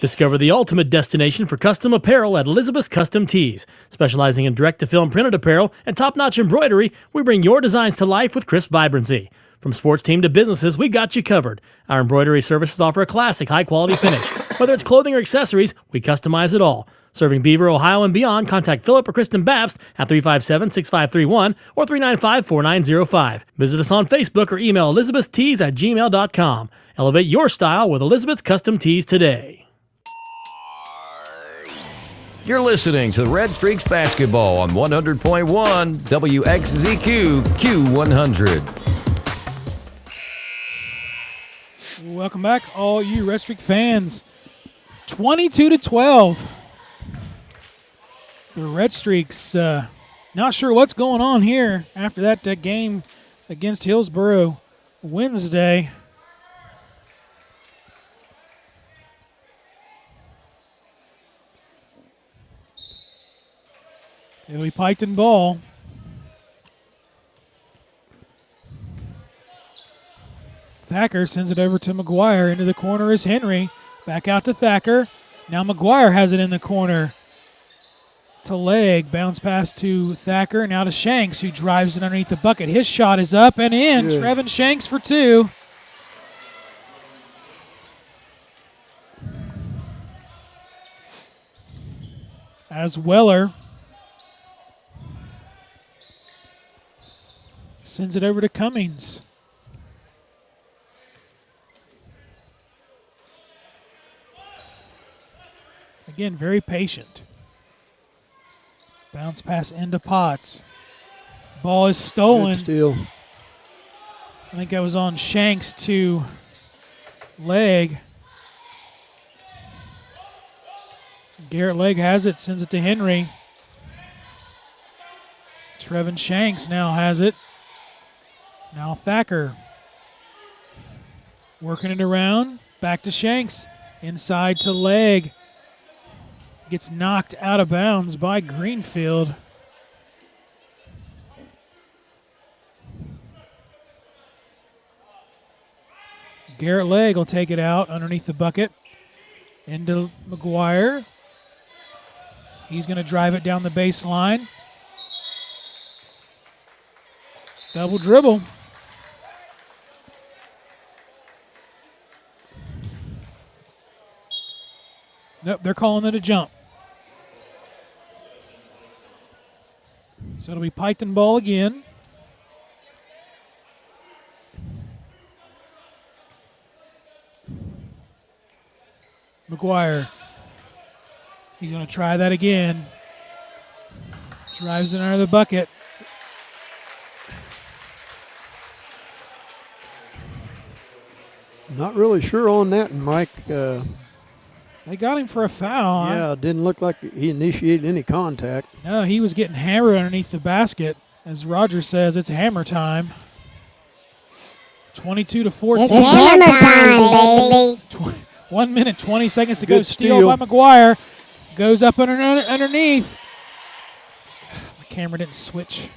Discover the ultimate destination for custom apparel at Elizabeth's Custom Tees. Specializing in direct-to-film printed apparel and top-notch embroidery, we bring your designs to life with crisp vibrancy. From sports team to businesses, we got you covered. Our embroidery services offer a classic, high-quality finish. Whether it's clothing or accessories, we customize it all. Serving Beaver, Ohio, and beyond, contact Philip or Kristen Babst at 357-6531 or 395-4905. Visit us on Facebook or email elizabethstees@gmail.com. Elevate your style with Elizabeth's Custom Tees today. You're listening to Redstreaks Basketball on 100.1 WXZQ Q100. Welcome back, all you Redstreak fans. 22-12. The Redstreaks not sure what's going on here after that game against Hillsboro Wednesday. It'll be Piketon ball. Thacker sends it over to McGuire. Into the corner is Henry. Back out to Thacker. Now McGuire has it in the corner. To Leg. Bounce pass to Thacker. Now to Shanks, who drives it underneath the bucket. His shot is up and in. Good. Trevin Shanks for two. As Weller sends it over to Cummings. Again, very patient. Bounce pass into Potts. Ball is stolen. Good steal. I think that was on Shanks to Leg. Garrett Leg has it, sends it to Henry. Trevin Shanks now has it. Now Thacker. Working it around. Back to Shanks. Inside to Leg. Gets knocked out of bounds by Greenfield. Garrett Leg will take it out underneath the bucket. Into McGuire. He's going to drive it down the baseline. Double dribble. Nope, they're calling it a jump. So it'll be Piketon ball again. McGuire. He's going to try that again. Drives it under the bucket. Not really sure on that, Mike. They got him for a foul. Yeah, it didn't look like he initiated any contact. No, he was getting hammered underneath the basket. As Roger says, it's hammer time. 22-14. It's hammer time, baby. 1 minute, 20 seconds to go. Good Steal steal. by McGuire. Goes up underneath. My camera didn't switch.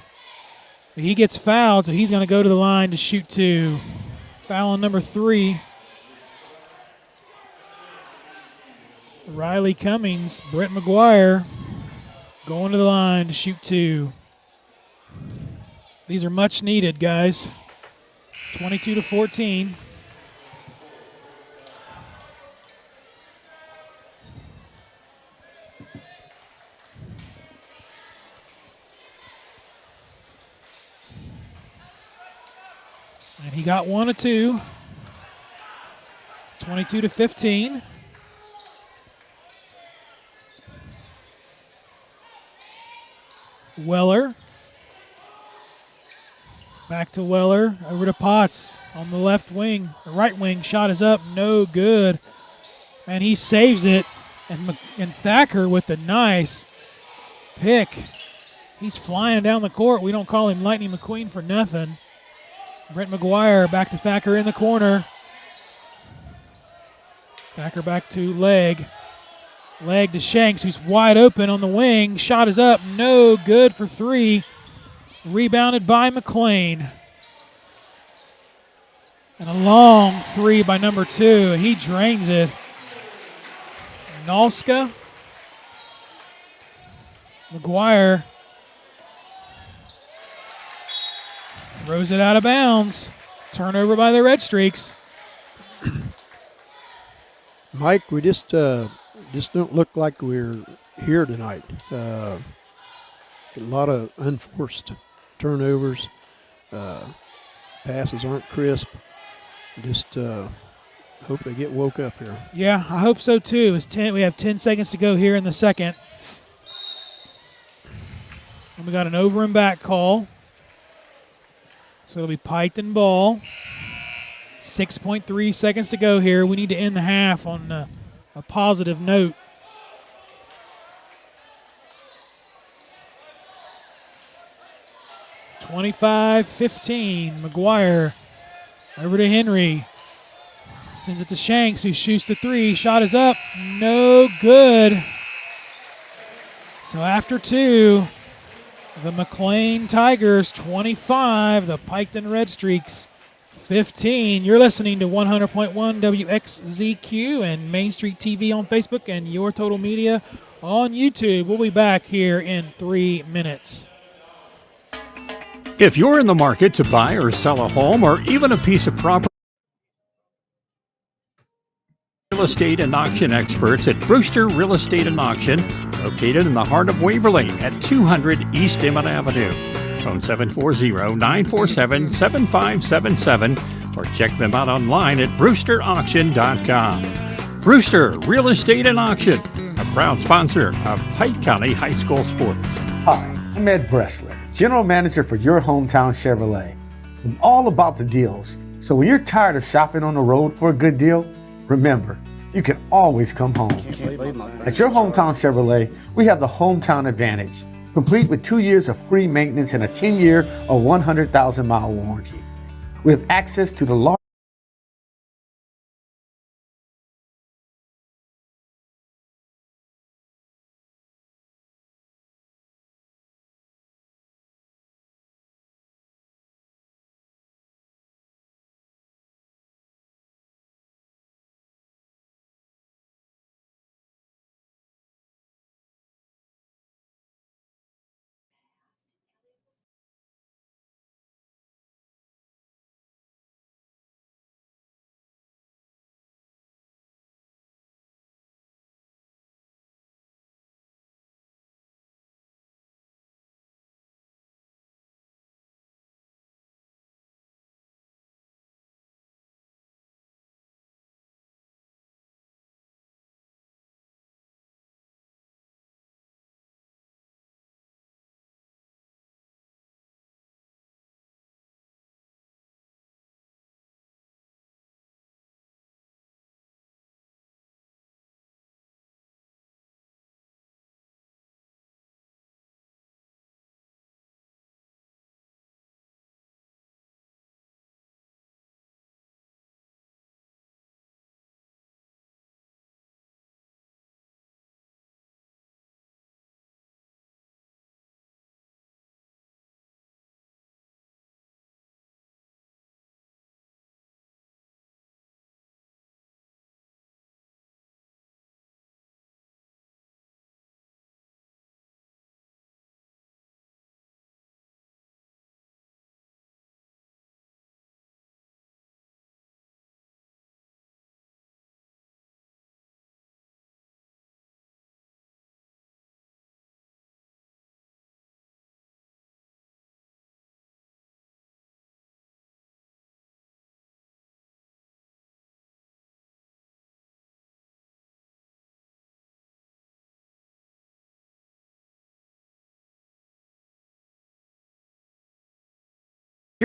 But he gets fouled, so he's going to go to the line to shoot two. Foul on number 3. Riley Cummings, Brett McGuire going to the line to shoot two. These are much needed, guys. 22-14. And he got one of two. 22-15. Weller. Back to Weller. Over to Potts on the left wing. The right wing shot is up. No good. And he saves it. And Thacker with the nice pick. He's flying down the court. We don't call him Lightning McQueen for nothing. Brent McGuire back to Thacker in the corner. Thacker back to Leg. Leg to Shanks, who's wide open on the wing. Shot is up. No good for three. Rebounded by McClain. And a long three by number 2. He drains it. Nalska. McGuire throws it out of bounds. Turnover by the Redstreaks. Mike, we just don't look like we're here tonight. A lot of unforced turnovers. Passes aren't crisp. Just hope they get woke up here. Yeah, I hope so too. We have 10 seconds to go here in the second. And we got an over and back call. So it'll be Piketon ball. 6.3 seconds to go here. We need to end the half on a positive note. (25-15). McGuire over to Henry. Sends it to Shanks, who shoots the three. Shot is up. No good. So after 2, the McClain Tigers 25, the Piketon Redstreaks 15. You're listening to 100.1 WXZQ and Main Street TV on Facebook and Your Total Media on YouTube. We'll be back here in 3 minutes. If you're in the market to buy or sell a home or even a piece of property, real estate and auction experts at Brewster Real Estate and Auction, located in the heart of Waverly at 200 East Emmett Avenue. Phone 740-947-7577 or check them out online at brewsterauction.com. Brewster Real Estate and Auction, a proud sponsor of Pike County High School sports. Hi, I'm Ed Bressler, General Manager for your hometown Chevrolet. I'm all about the deals, so when you're tired of shopping on the road for a good deal, remember, you can always come home. At your hometown Chevrolet, we have the hometown advantage, complete with 2 years of free maintenance and a 10-year or 100,000-mile warranty. We have access to the large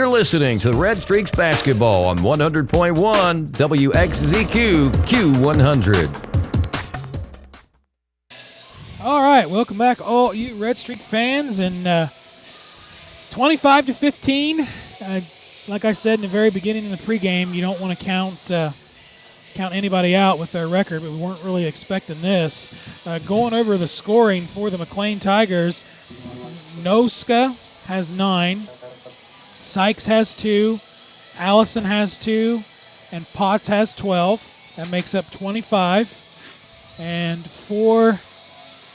You're listening to Redstreaks Basketball on 100.1 WXZQ Q100. All right, welcome back, all you Redstreak fans, and 25-15. Like I said in the very beginning of the pregame, you don't want to count anybody out with their record, but we weren't really expecting this. Going over the scoring for the McClain Tigers, Noska has 9, Sykes has 2, Allison has 2, and Potts has 12. That makes up 25. And for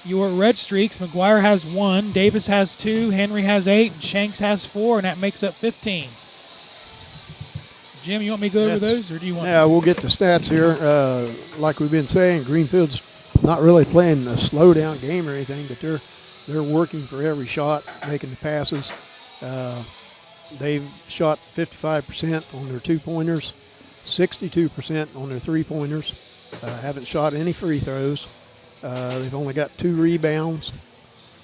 your Redstreaks, McGuire has 1, Davis has 2, Henry has 8, and Shanks has 4, and that makes up 15. Jim, you want me to go over those, or do you want to? Yeah, we'll get the stats here. Like we've been saying, Greenfield's not really playing a slow-down game or anything, but they're working for every shot, making the passes. They've shot 55% on their two-pointers, 62% on their three-pointers. Haven't shot any free throws. They've only got 2 rebounds,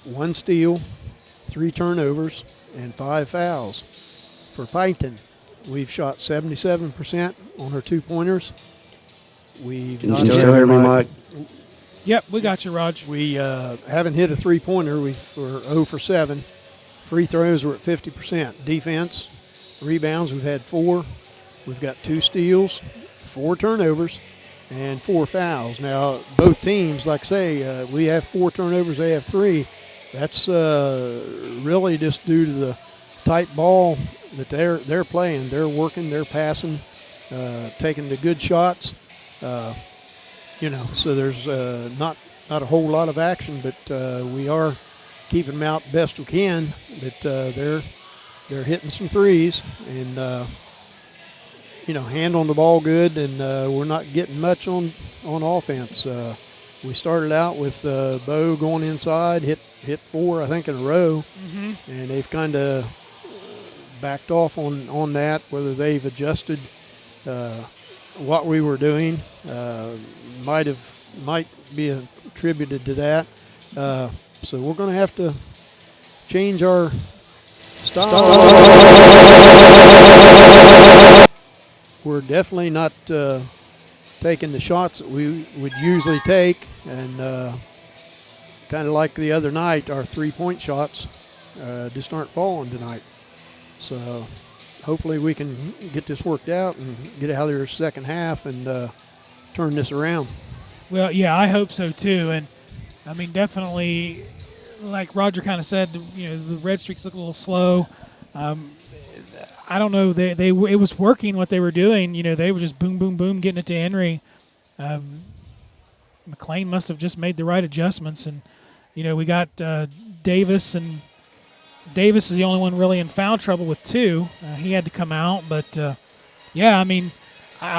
1 steal, 3 turnovers, and 5 fouls. For Piketon, we've shot 77% on our two-pointers. We've not hear me, Mike? Yep, we got you, Raj. We haven't hit a three-pointer. We're 0 for 7. Free throws were at 50%. Defense, rebounds, we've had 4. We've got 2 steals, 4 turnovers, and 4 fouls. Now, both teams, like I say, we have 4 turnovers, they have 3. That's really just due to the tight ball that they're playing. They're working, they're passing, taking the good shots. So there's not a whole lot of action, but we are keeping them out best we can. But they're hitting some threes and handling the ball good, and we're not getting much on offense. We started out with Bo going inside, hit 4 I think in a row, and they've kind of backed off on that. Whether they've adjusted what we were doing might be attributed to that. So we're going to have to change our style. We're definitely not taking the shots that we would usually take, and kind of like the other night, our three-point shots just aren't falling tonight. So hopefully we can get this worked out and get out of the second half and turn this around. Well, yeah, I hope so too. And I mean, definitely, like Roger kind of said, the Redstreaks look a little slow. I don't know. It was working what they were doing. They were just boom, boom, boom, getting it to Henry. McClain must have just made the right adjustments, and we got Davis, and Davis is the only one really in foul trouble with 2. He had to come out, but I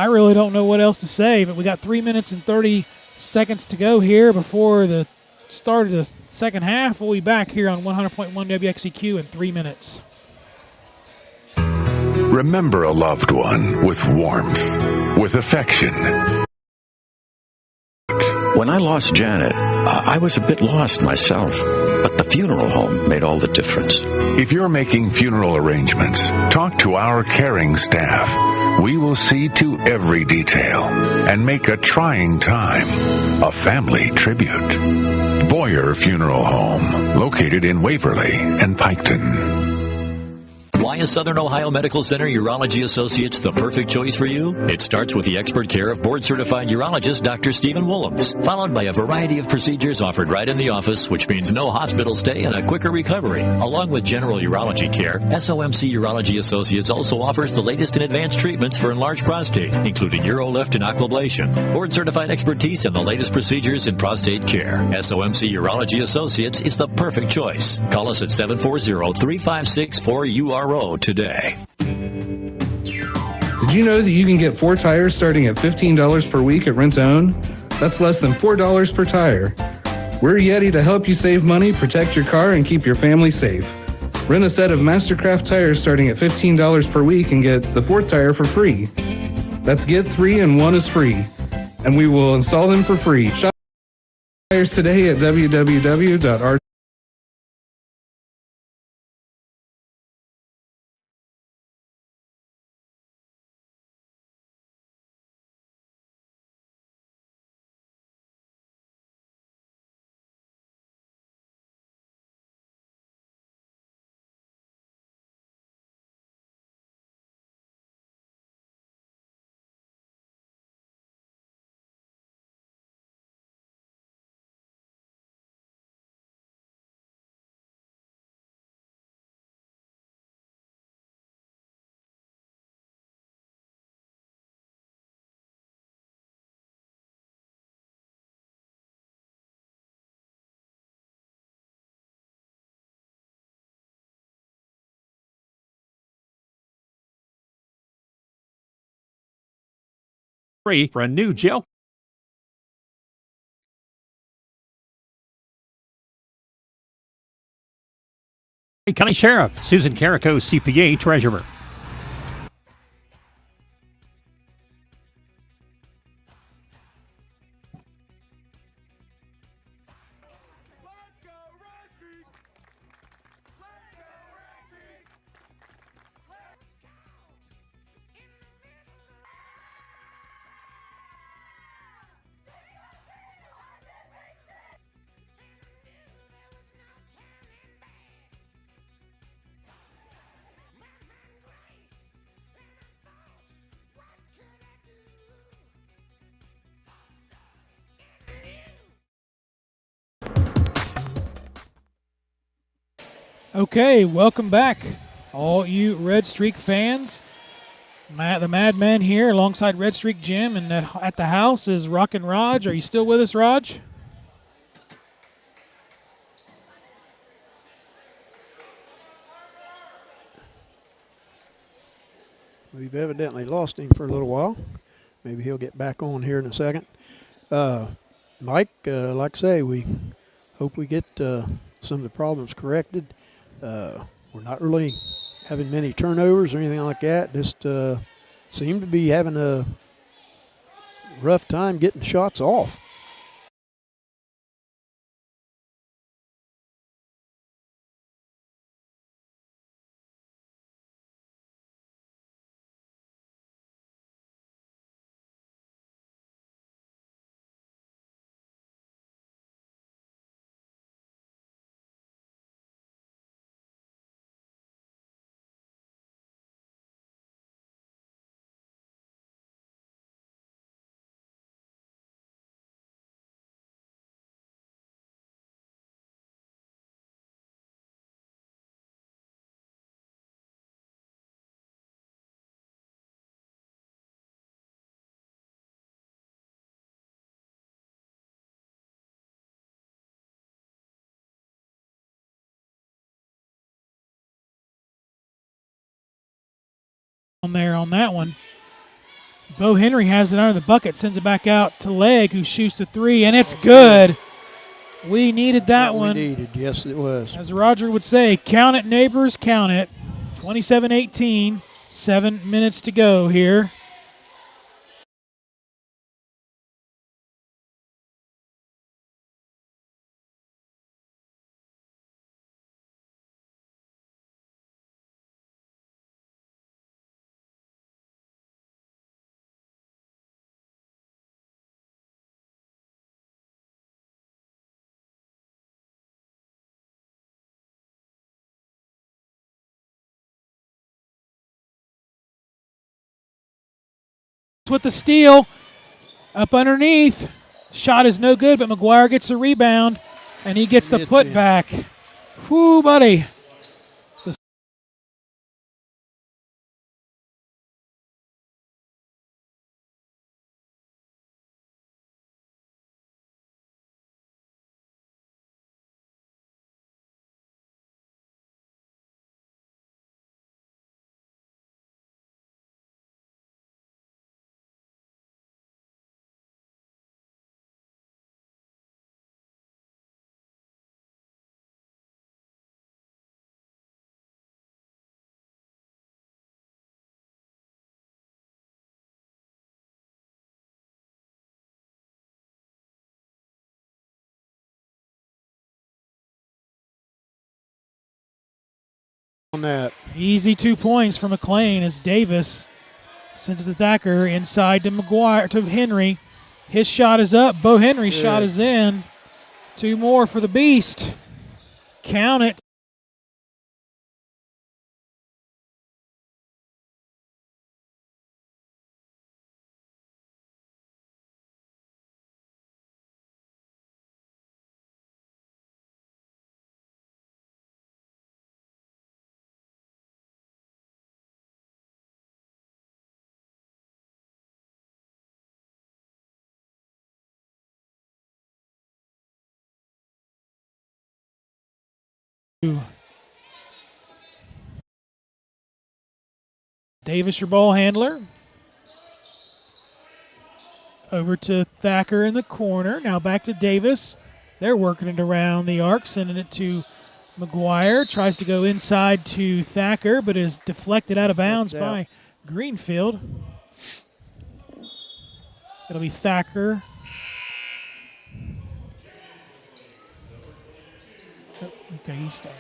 really don't know what else to say. But we got 3 minutes and 30 seconds to go here before the start of the second half. We'll be back here on 100.1 WXEQ in 3 minutes. Remember a loved one with warmth, with affection. When I lost Janet, I was a bit lost myself, but the funeral home made all the difference. If you're making funeral arrangements, talk to our caring staff. We will see to every detail and make a trying time a family tribute. Boyer Funeral Home, located in Waverly and Piketon. Why is Southern Ohio Medical Center Urology Associates the perfect choice for you? It starts with the expert care of board-certified urologist Dr. Stephen Willems, followed by a variety of procedures offered right in the office, which means no hospital stay and a quicker recovery. Along with general urology care, SOMC Urology Associates also offers the latest in advanced treatments for enlarged prostate, including UroLift and aquablation, board-certified expertise, and the latest procedures in prostate care. SOMC Urology Associates is the perfect choice. Call us at 740-356-4URO today. Did you know that you can get 4 tires starting at $15 per week at Rent Own? That's less than $4 per tire. We're Yeti to help you save money, protect your car, and keep your family safe. Rent a set of Mastercraft tires starting at $15 per week and get the 4th tire for free. That's get 3 and 1 is free. And we will install them for free. Shop tires today at www.r free for a new jail. County Sheriff Susan Carrico, CPA, Treasurer. Okay, welcome back, all you Redstreak fans. The Madman here alongside Redstreak Jim, and at the house is Rockin' Raj. Are you still with us, Raj? We've evidently lost him for a little while. Maybe he'll get back on here in a second. Mike, like I say, we hope we get some of the problems corrected. We're not really having many turnovers or anything like that. Just seem to be having a rough time getting shots off. On there on that one. Bo Henry has it under the bucket, sends it back out to Leg, who shoots the three, and it's good. We needed that one. We needed, yes, it was. As Roger would say, count it, neighbors, count it. 27-18, 7 minutes to go here. With the steal, up underneath. Shot is no good, but McGuire gets the rebound, and he gets the putback. Whoo, buddy. On that. Easy 2 points for McClain as Davis sends it to Thacker inside to McGuire, to Henry. His shot is up. Bo Henry's shot is in. 2 more for the Beast. Count it. Davis, your ball handler. Over to Thacker in the corner. Now back to Davis. They're working it around the arc, sending it to McGuire. Tries to go inside to Thacker, but is deflected out of bounds by Greenfield. It'll be Thacker. Okay, he's staying.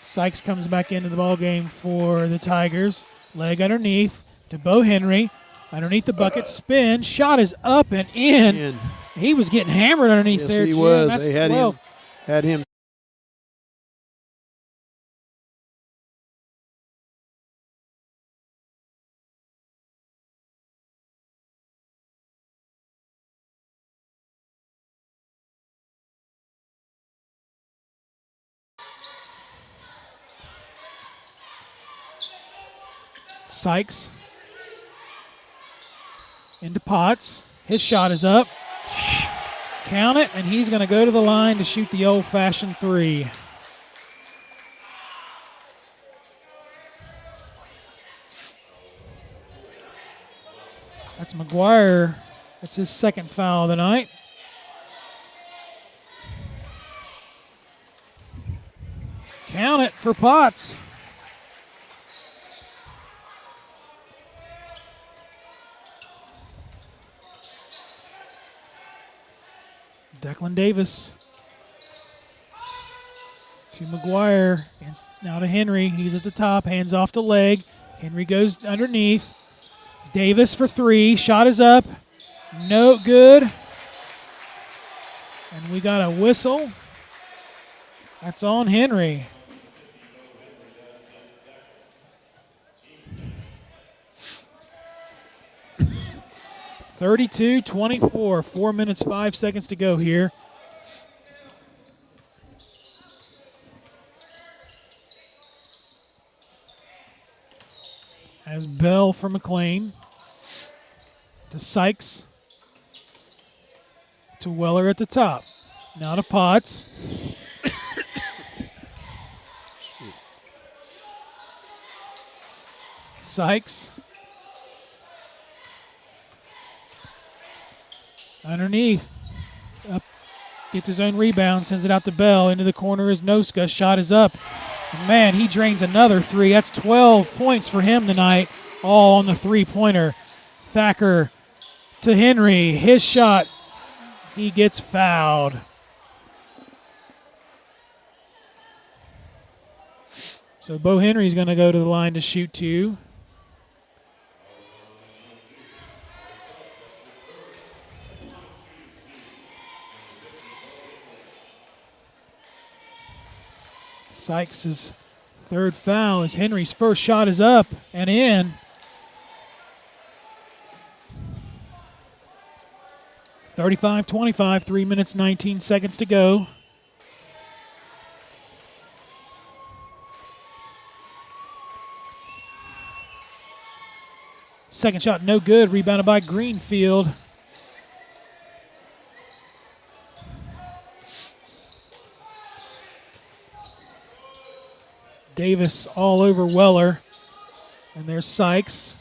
Sykes comes back into the ball game for the Tigers. Leg underneath to Bo Henry. Underneath the bucket, spin. Shot is up and in. He was getting hammered underneath there, he Jim. was. That's They had 12. him. Sykes into Potts. His shot is up. Count it, and he's going to go to the line to shoot the old-fashioned three. That's McGuire. That's his second foul of the night. Count it for Potts. Declan Davis to McGuire, and now to Henry. He's at the top, hands off the leg. Henry goes underneath. Davis for three. Shot is up. No good. And we got a whistle. That's on Henry. (32-24). 4 minutes, 5 seconds to go here. As Bell for McClain. To Sykes. To Weller at the top. Now to Potts. Sykes. Underneath. Up. Gets his own rebound. Sends it out to Bell. Into the corner is Noska. Shot is up. And man, he drains another three. That's 12 points for him tonight. All on the three-pointer. Thacker to Henry. His shot. He gets fouled. So Bo Henry's going to go to the line to shoot two. Sykes' third foul as Henry's first shot is up and in. (35-25), 3 minutes, 19 seconds to go. Second shot, no good. Rebounded by Greenfield. Davis all over Weller. And there's Sykes.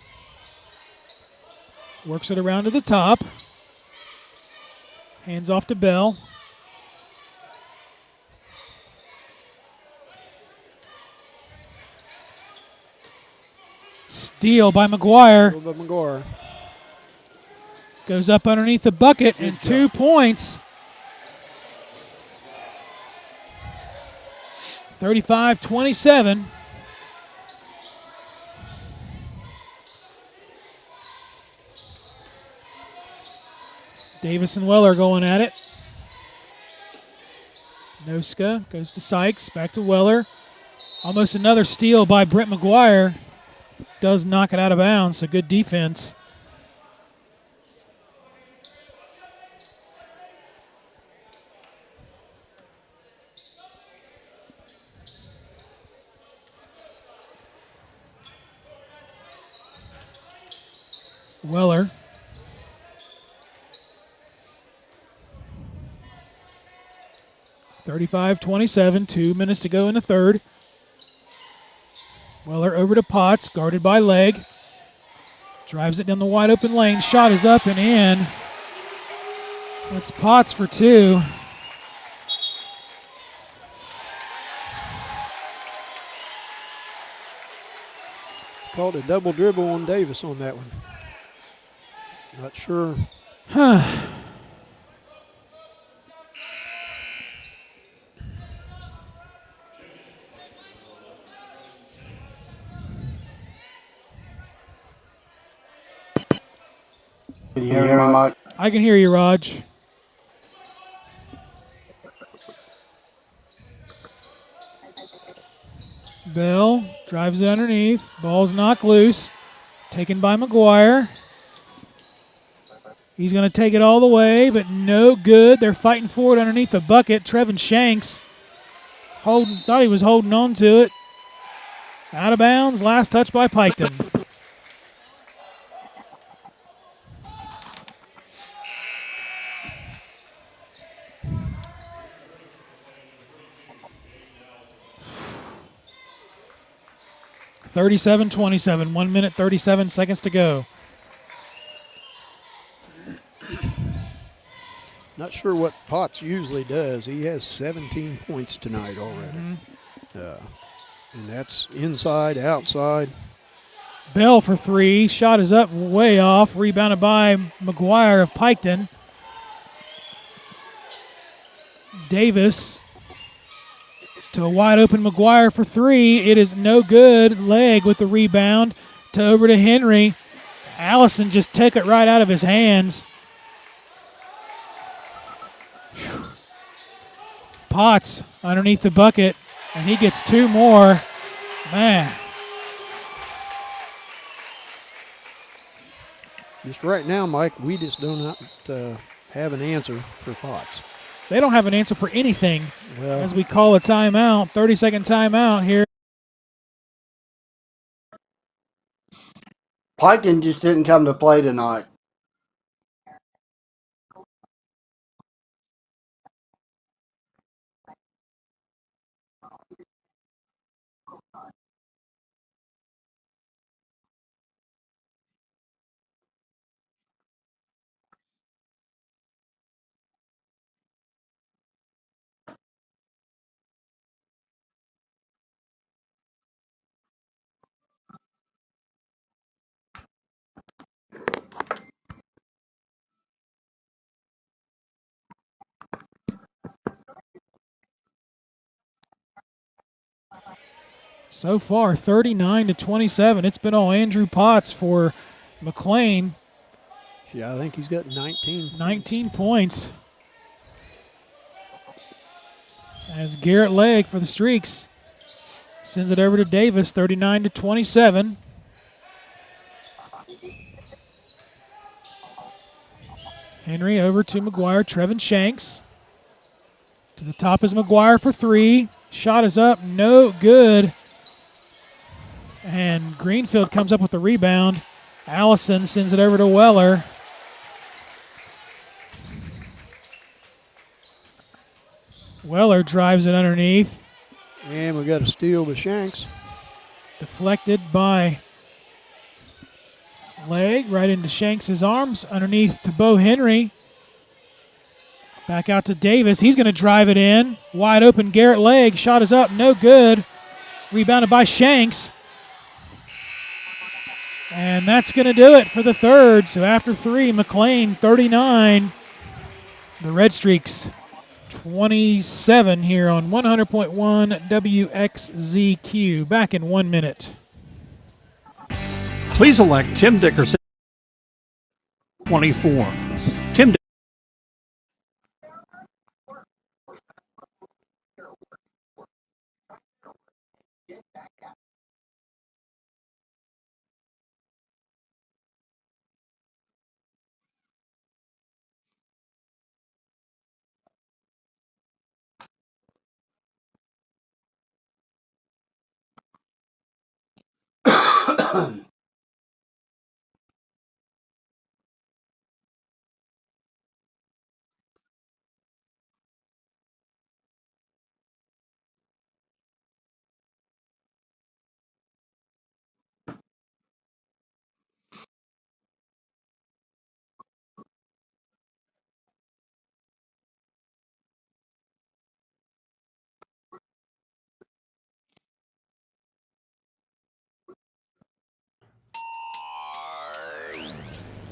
Works it around to the top. Hands off to Bell. Steal by McGuire. Goes up underneath the bucket and 2 points. 35-27. Davis and Weller going at it. Noska goes to Sykes, back to Weller. Almost another steal by Brent McGuire. Does knock it out of bounds, so good defense. Weller. (35-27), 2 minutes to go in the third. Weller over to Potts, guarded by Leg. Drives it down the wide open lane. Shot is up and in. That's Potts for 2. Called a double dribble on Davis on that one. Not sure. Can you hear me, Mike? I can hear you, Raj. Bell drives it underneath. Ball's knocked loose. Taken by McGuire. He's going to take it all the way, but no good. They're fighting for it underneath the bucket. Trevin Shanks thought he was holding on to it. Out of bounds. Last touch by Piketon. (37-27). 1 minute, 37 seconds to go. Not sure what Potts usually does. He has 17 points tonight already. And that's inside, outside. Bell for 3. Shot is up, way off. Rebounded by McGuire of Piketon. Davis to a wide open McGuire for 3. It is no good. Leg with the rebound to over to Henry. Allison just took it right out of his hands. Whew. Potts underneath the bucket, and he gets 2 more. Man. Just right now, Mike, we just do not have an answer for Potts. They don't have an answer for anything Well, as we call a timeout. 30-second timeout here. Piketon just didn't come to play tonight. So far, 39-27. It's been all Andrew Potts for McClain. Yeah, I think he's got 19. 19 points. As Garrett Legg for the Streaks sends it over to Davis, 39-27. Henry over to McGuire. Trevin Shanks. To the top is McGuire for 3. Shot is up, no good. And Greenfield comes up with the rebound. Allison sends it over to Weller. Weller drives it underneath. And we got a steal to Shanks. Deflected by Leg right into Shanks' arms. Underneath to Bo Henry. Back out to Davis. He's going to drive it in. Wide open Garrett Leg. Shot is up, no good. Rebounded by Shanks. And that's going to do it for the third. So after 3, McClain 39. The Redstreaks 27 here on 100.1 WXZQ. Back in 1 minute. Please elect Tim Dickerson, 24. Tim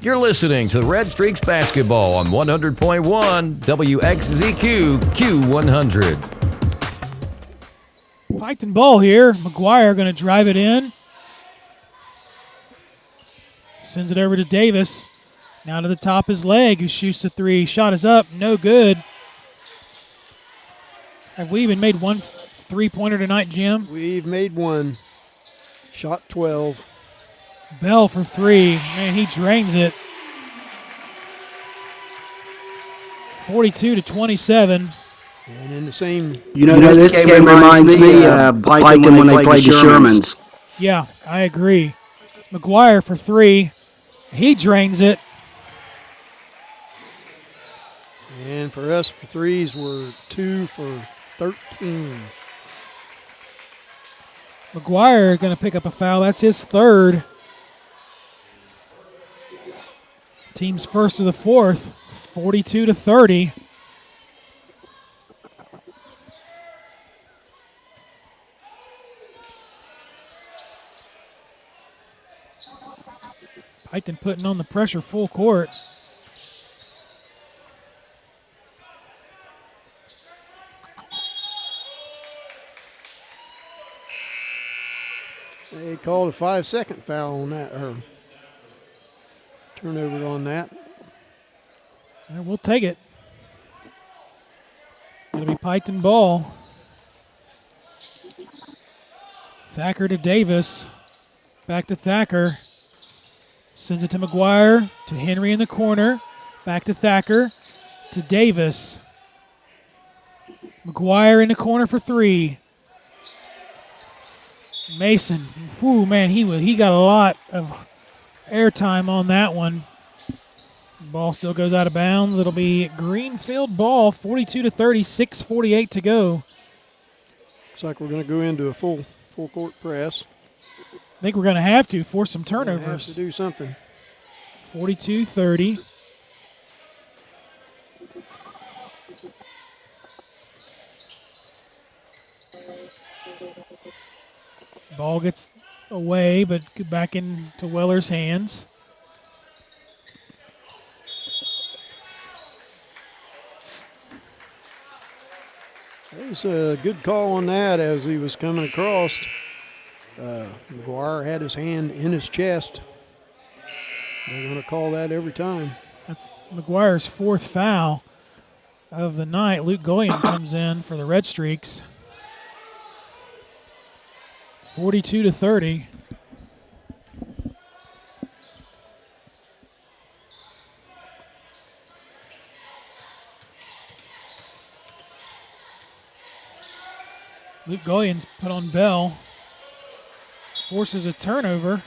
You're listening to Redstreaks basketball on 100.1 WXZQ Q100. Piketon ball here. McGuire going to drive it in. Sends it over to Davis. Now to the top his leg, who shoots the three. Shot is up, no good. Have we even made one three-pointer tonight, Jim? We've made one. Shot 12. Bell for three. Man, he drains it. 42-27. And in the same... You know, this game reminds me of Piketon when they played the Shermans. Yeah, I agree. McGuire for three. He drains it. And for us, for threes, we're 2 for 13. McGuire going to pick up a foul. That's his third. Team's first of the fourth, 42-30. Piketon putting on the pressure full court. They called a 5-second foul on that, or turnover on that. And we'll take it. It'll be Piketon ball. Thacker to Davis. Back to Thacker. Sends it to McGuire, to Henry in the corner. Back to Thacker, to Davis. McGuire in the corner for three. Mason, whoo, man, he got a lot of airtime on that one. Ball still goes out of bounds. It'll be Greenfield ball, 42-30, 6:48 to go. Looks like we're going to go into a full court press. I think we're going to have to force some turnovers. Have to do something. 42-30. Ball gets away, but back into Weller's hands. That was a good call on that as he was coming across. McGuire had his hand in his chest. They're going to call that every time. That's McGuire's fourth foul of the night. Luke Goyen comes in for the Redstreaks. 42-30. Luke Goyen's put on Bell. Forces a turnover.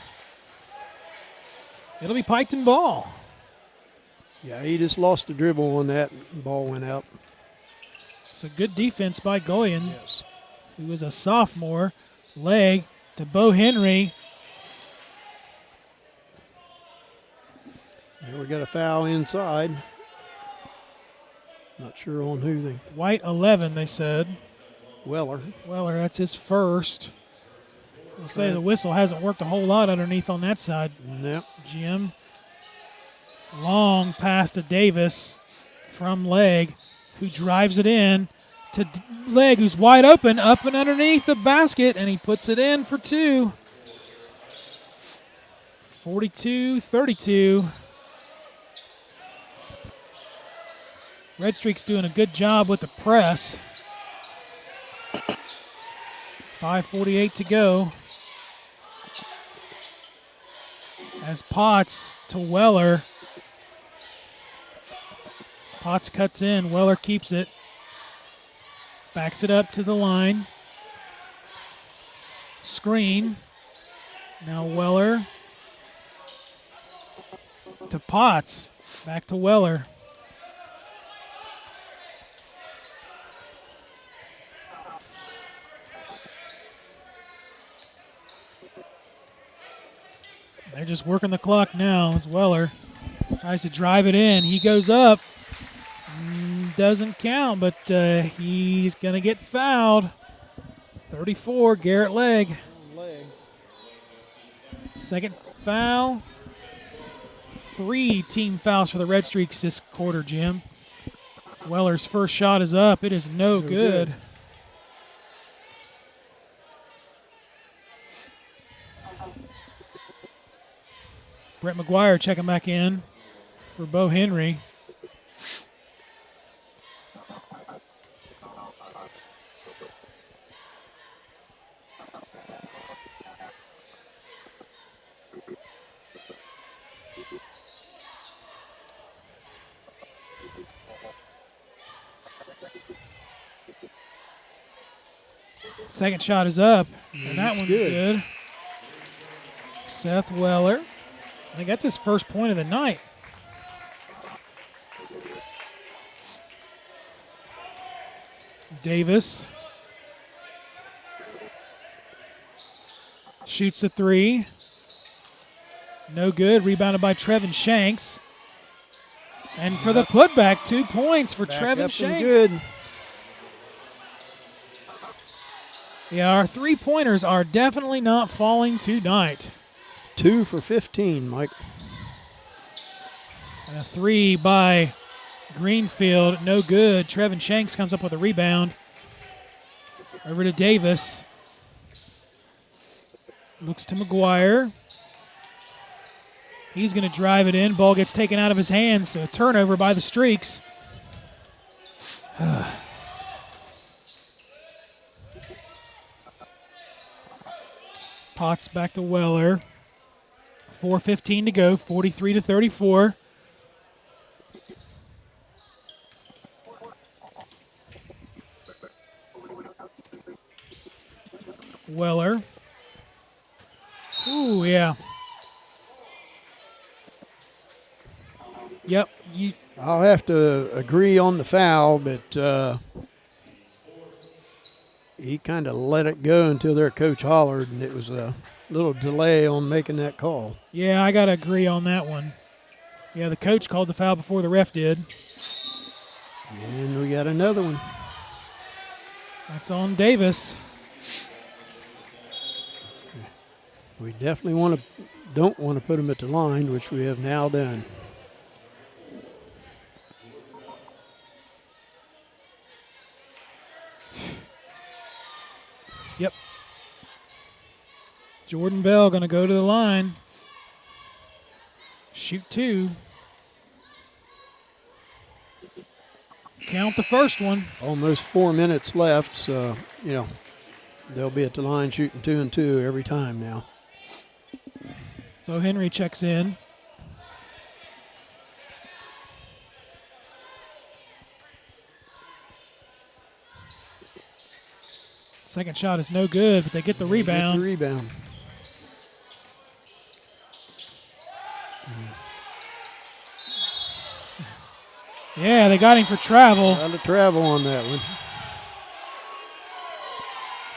It'll be Piketon ball. Yeah, he just lost the dribble on that. Ball went out. It's a good defense by Goyen, who is a sophomore. Leg to Bo Henry. Now we got a foul inside. Not sure on who they. White 11, they said. Weller, that's his first. We'll say the whistle hasn't worked a whole lot underneath on that side. Yep. Jim. Long pass to Davis from Leg, who drives it in to Leg, who's wide open, up and underneath the basket, and he puts it in for two. 42-32. Redstreak's doing a good job with the press. 5:48 to go. As Potts to Weller. Potts cuts in. Weller keeps it. Backs it up to the line. Screen. Now Weller to Potts. Back to Weller. They're just working the clock now as Weller tries to drive it in. He goes up. Doesn't count, but he's going to get fouled. 34, Garrett Leg. Second foul. 3 team fouls for the Redstreaks this quarter, Jim. Weller's first shot is up. It is no good. Brett McGuire checking back in for Bo Henry. Second shot is up, and that one's good. Seth Weller. I think that's his first point of the night. Davis shoots the 3. No good. Rebounded by Trevin Shanks. And for the putback, 2 points for Trevin Shanks. Good. Yeah, our 3-pointers are definitely not falling tonight. 2 for 15, Mike. And a 3 by Greenfield, no good. Trevin Shanks comes up with a rebound. Over to Davis. Looks to McGuire. He's going to drive it in. Ball gets taken out of his hands, so a turnover by the Streaks. Potts back to Weller. 4:15 to go, 43-34. Weller. Ooh, yeah. Yep. I'll have to agree on the foul, but he kind of let it go until their coach hollered, and it was a little delay on making that call. Yeah, I got to agree on that one. Yeah, the coach called the foul before the ref did. And we got another one. That's on Davis. We definitely don't want to put him at the line, which we have now done. Yep. Jordan Bell going to go to the line. Shoot 2. Count the first one. Almost 4 minutes left, so, they'll be at the line shooting 2 and 2 every time now. Bo Henry checks in. Second shot is no good, but they get the rebound. Yeah, they got him for travel. Got to travel on that one.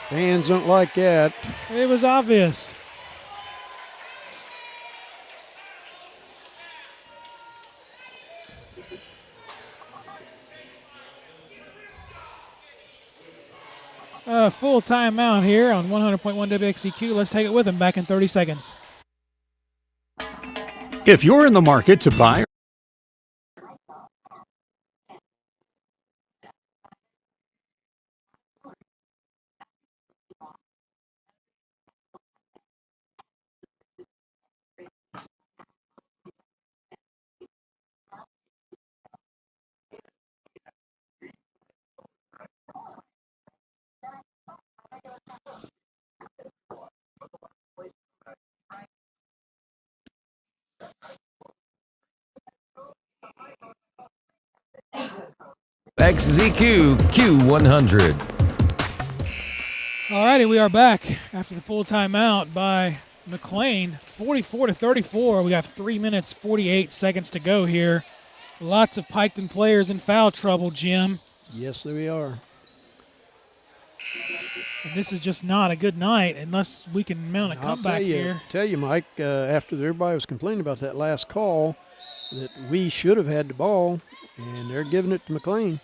Fans don't like that. It was obvious. Full timeout here on 100.1 WXCQ. Let's take it with him back in 30 seconds. If you're in the market to buy XZQ Q100. All righty, we are back after the full timeout by McClain. 44-34. We have 3 minutes, 48 seconds to go here. Lots of Piketon players in foul trouble, Jim. Yes, we are. And this is just not a good night unless we can mount a comeback here. Tell you, Mike, after everybody was complaining about that last call, that we should have had the ball, and they're giving it to McClain.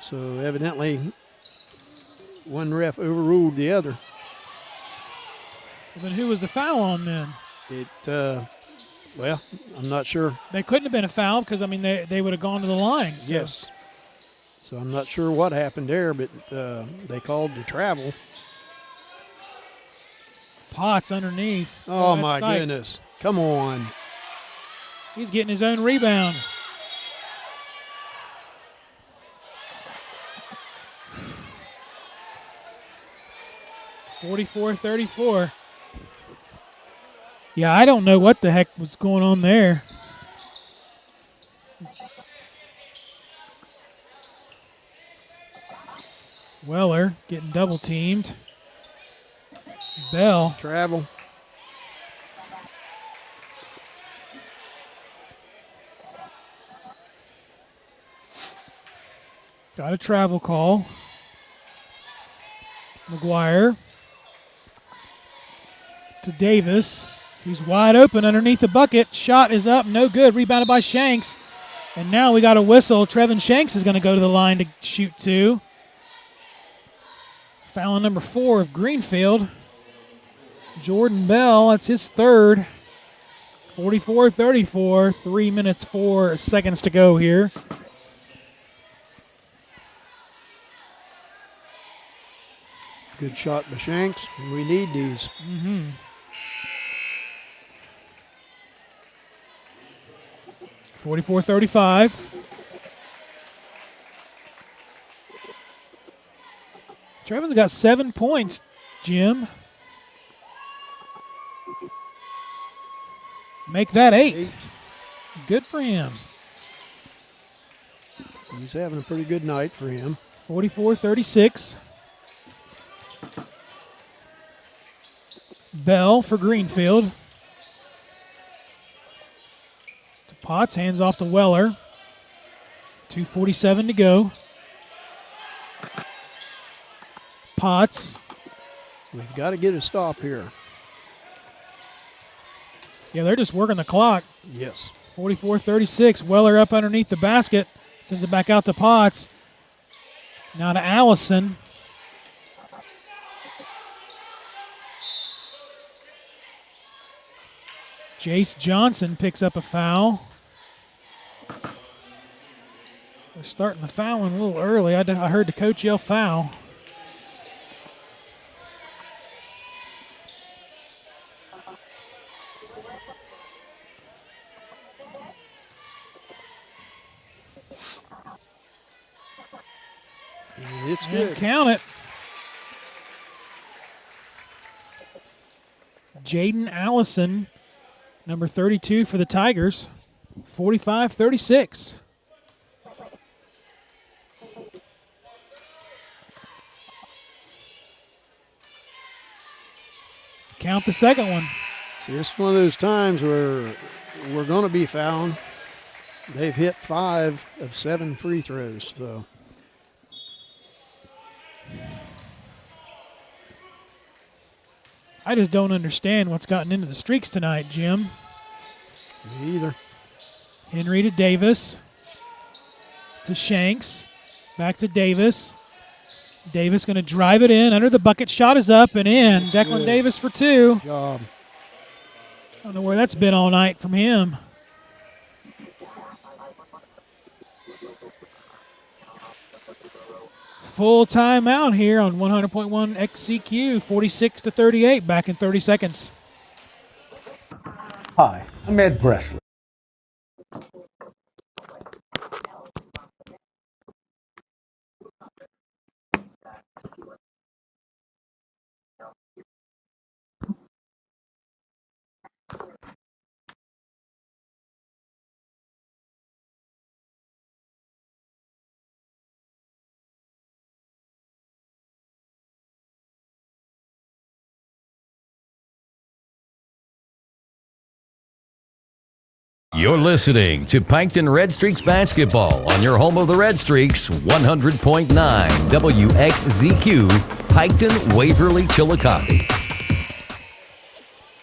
So evidently, one ref overruled the other. Well, then who was the foul on then? It Well, I'm not sure. They couldn't have been a foul because, I mean, they would have gone to the line. So. Yes. So I'm not sure what happened there, but they called to travel. Potts underneath. Oh, my Sykes. goodness. Come on. He's getting his own rebound. (44-34). Yeah, I don't know what the heck was going on there. Weller getting double teamed. Bell. Travel. Got a travel call. McGuire to Davis. He's wide open underneath the bucket. Shot is up, no good. Rebounded by Shanks. And now we got a whistle. Trevin Shanks is going to go to the line to shoot two. Foul on number 4 of Greenfield. Jordan Bell, that's his third. 44-34, 3 minutes 4 seconds to go here. Good shot by Shanks. We need these. Mm-hmm. (44-35). Trevin's got 7 points, Jim. Make that 8. Good for him. He's having a pretty good night for him. 44-36. Bell for Greenfield. Potts hands off to Weller. 2:47 to go. Potts. We've got to get a stop here. Yeah, they're just working the clock. Yes. 44-36. Weller up underneath the basket. Sends it back out to Potts. Now to Allison. Jace Johnson picks up a foul. They're starting the fouling a little early. I heard the coach yell foul. It's good. And count it. Jaden Allison, number 32 for the Tigers, 45-36. Count the second one. See, it's one of those times where we're going to be fouling. They've hit 5 of 7 free throws, so. I just don't understand what's gotten into the Streaks tonight, Jim. Me either. Henry to Davis. To Shanks. Back to Davis. Davis going to drive it in. Under the bucket. Shot is up and in. That's Declan good. Davis for 2. Good job. I don't know where that's been all night from him. Full timeout here on 100.1 XCQ, 46-38, back in 30 seconds. Hi, I'm Ed Bresley. You're listening to Piketon Redstreaks basketball on your home of the Redstreaks, 100.9 WXZQ, Piketon, Waverly, Chillicothe.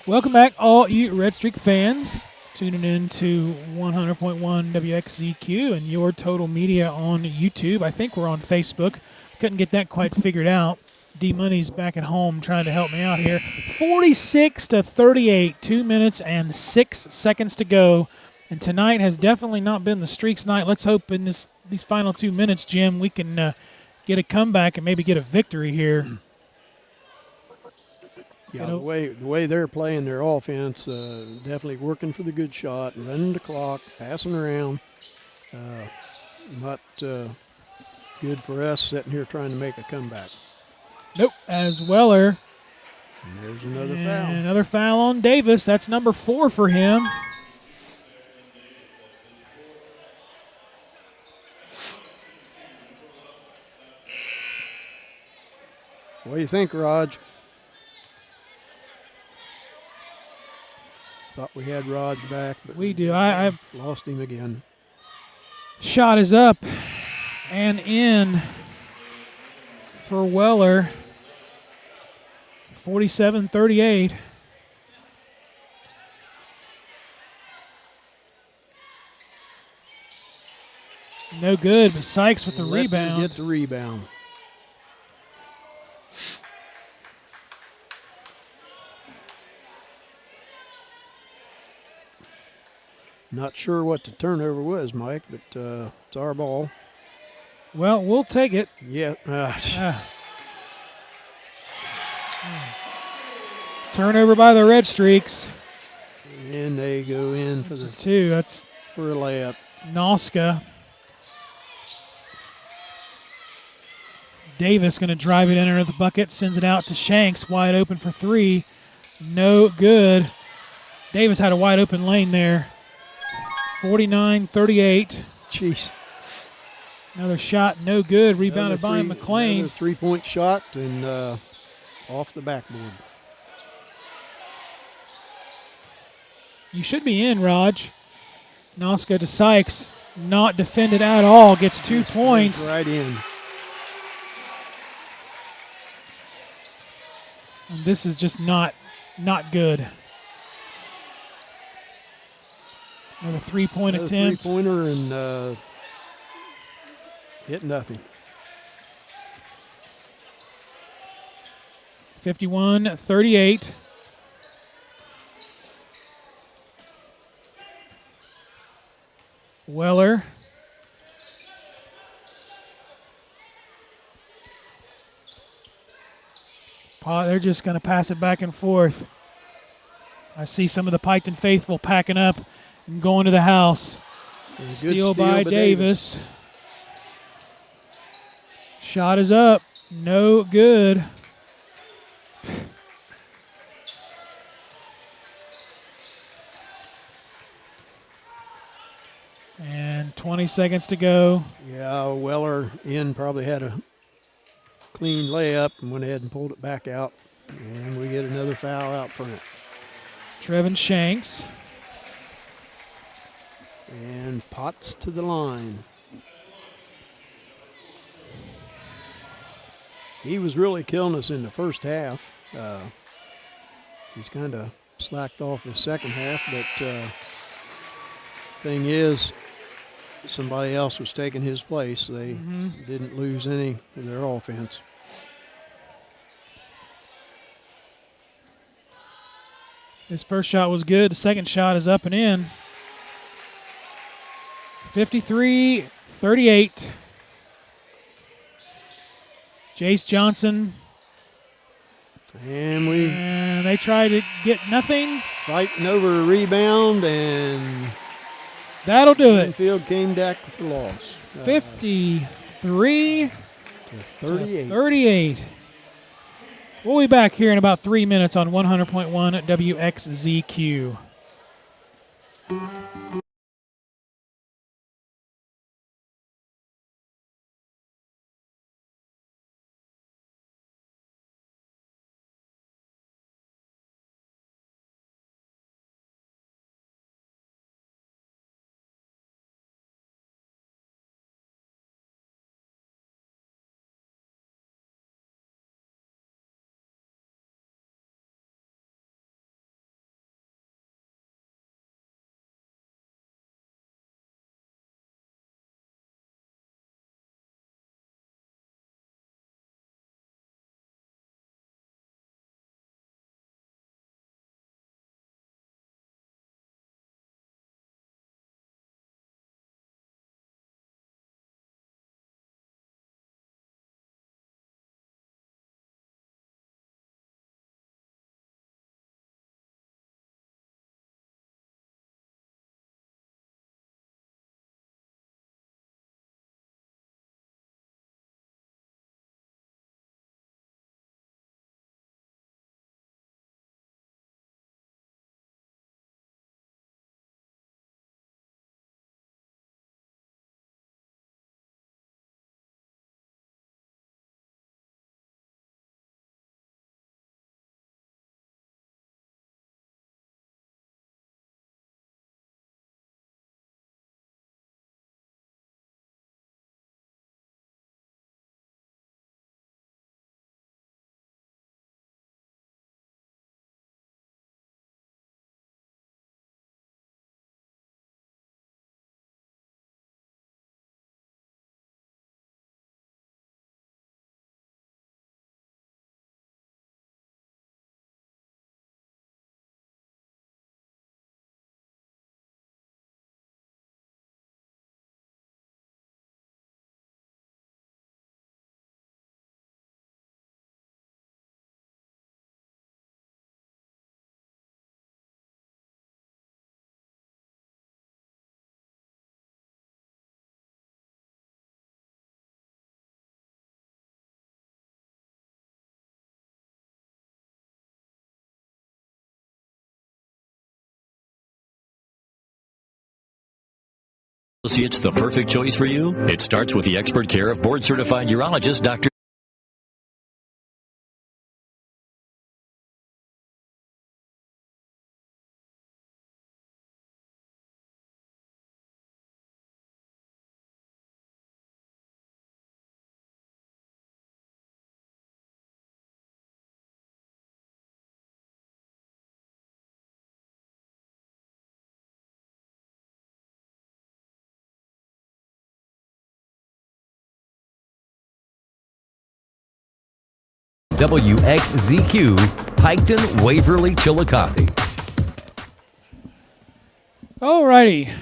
Welcome back, all you Red Streak fans, tuning in to 100.1 WXZQ and your total media on YouTube. I think we're on Facebook. Couldn't get that quite figured out. D-Money's back at home trying to help me out here. 46-38, 2 minutes and 6 seconds to go. And tonight has definitely not been the Streaks night. Let's hope in these final 2 minutes, Jim, we can get a comeback and maybe get a victory here. Yeah, the way they're playing their offense, definitely working for the good shot, running the clock, passing around. Not good for us sitting here trying to make a comeback. Nope, as Weller. And there's another foul. Another foul on Davis. That's number 4 for him. What do you think, Raj? Thought we had Raj back, but we do. I lost him again. Shot is up and in for Weller. 47-38. No good, but Sykes with the rebound. Get the rebound. Not sure what the turnover was, Mike, but it's our ball. Well, we'll take it. Yeah. Turnover by the Redstreaks. And they go in for the 2. That's for a layup. Noska. Davis going to drive it in under the bucket, sends it out to Shanks, wide open for 3. No good. Davis had a wide open lane there. 49-38. Jeez. Another shot, no good. Rebounded by McClain. Another three-point shot and off the backboard. You should be in, Raj. Noska to Sykes. Not defended at all. Gets 2 points. Right in. And this is just not good. Another three-point attempt. Three-pointer and hit nothing. 51-38. Weller. They're just going to pass it back and forth. I see some of the Piketon faithful packing up and going to the house. Steal by Davis. Shot is up. No good. And 20 seconds to go. Yeah, Weller probably had a clean layup and went ahead and pulled it back out. And we get another foul out front. Trevin Shanks. And Potts to the line. He was really killing us in the first half. He's kind of slacked off the second half, but thing is, somebody else was taking his place. They didn't lose any of their offense. His first shot was good. The second shot is up and in. 53-38. Jace Johnson. And they try to get nothing. Fighting over a rebound, and that'll do it. Greenfield came back with the loss. 53-38. We'll be back here in about 3 minutes on 100.1 WXZQ. Associates the perfect choice for you? It starts with the expert care of board-certified urologist Dr. WXZQ, Piketon, Waverly, Chillicothe. Alrighty.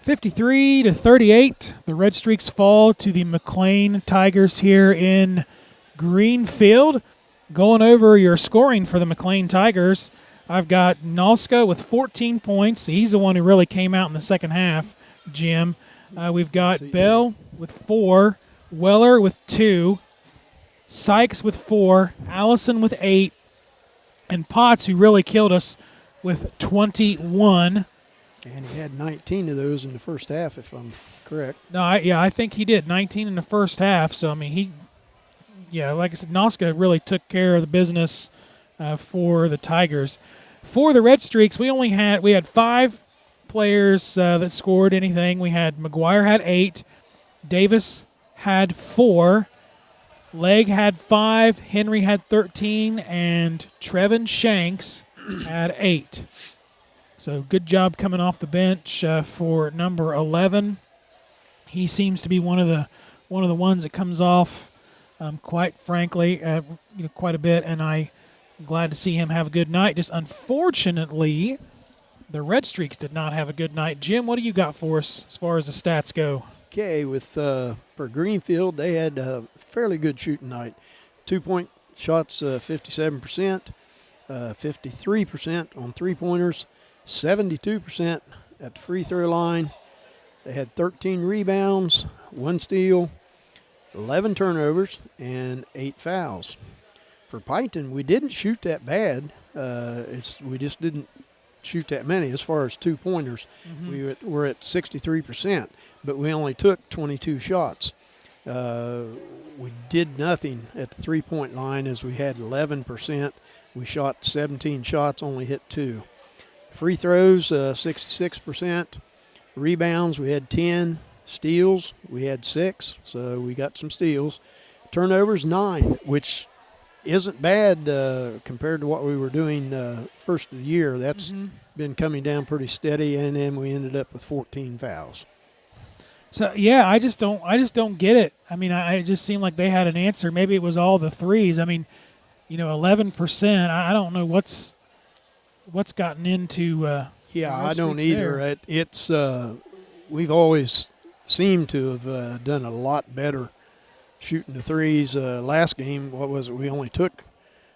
53-38, the Redstreaks fall to the McClain Tigers here in Greenfield. Going over your scoring for the McClain Tigers, I've got Nalska with 14 points. He's the one who really came out in the second half, Jim. We've got Bell with 4, Weller with 2, Sykes with 4, Allison with 8, and Potts, who really killed us, with 21. And he had 19 of those in the first half, if I'm correct. No, I think he did 19 in the first half. So I mean, like I said, Noska really took care of the business for the Tigers. For the Redstreaks, we had 5 players that scored anything. We had McGuire had 8, Davis had 4. Legg had 5, Henry had 13, and Trevin Shanks had 8. So good job coming off the bench for number 11. He seems to be one of the ones that comes off, quite frankly, quite a bit, and I'm glad to see him have a good night. Just unfortunately, the Redstreaks did not have a good night. Jim, what do you got for us as far as the stats go? Okay, for Greenfield, they had a fairly good shooting night. 2-point shots, 57%, 53% on three-pointers, 72% at the free throw line. They had 13 rebounds, 1 steal, 11 turnovers, and 8 fouls. For Piketon, we didn't shoot that bad. We just didn't shoot that many as far as 2-pointers. We were at 63%, but we only took 22 shots. We did nothing at the 3-point line as we had 11%. We shot 17 shots, only hit 2. Free throws, 66%. Rebounds, we had 10. Steals, we had 6, so we got some steals. Turnovers, 9, which isn't bad compared to what we were doing first of the year. That's been coming down pretty steady, and then we ended up with 14 fouls. So yeah, I just don't get it. I mean, it just seemed like they had an answer. Maybe it was all the threes. I mean, 11%. I don't know what's gotten into. I don't either. It's we've always seemed to have done a lot better shooting the threes. Last game, what was it? We only took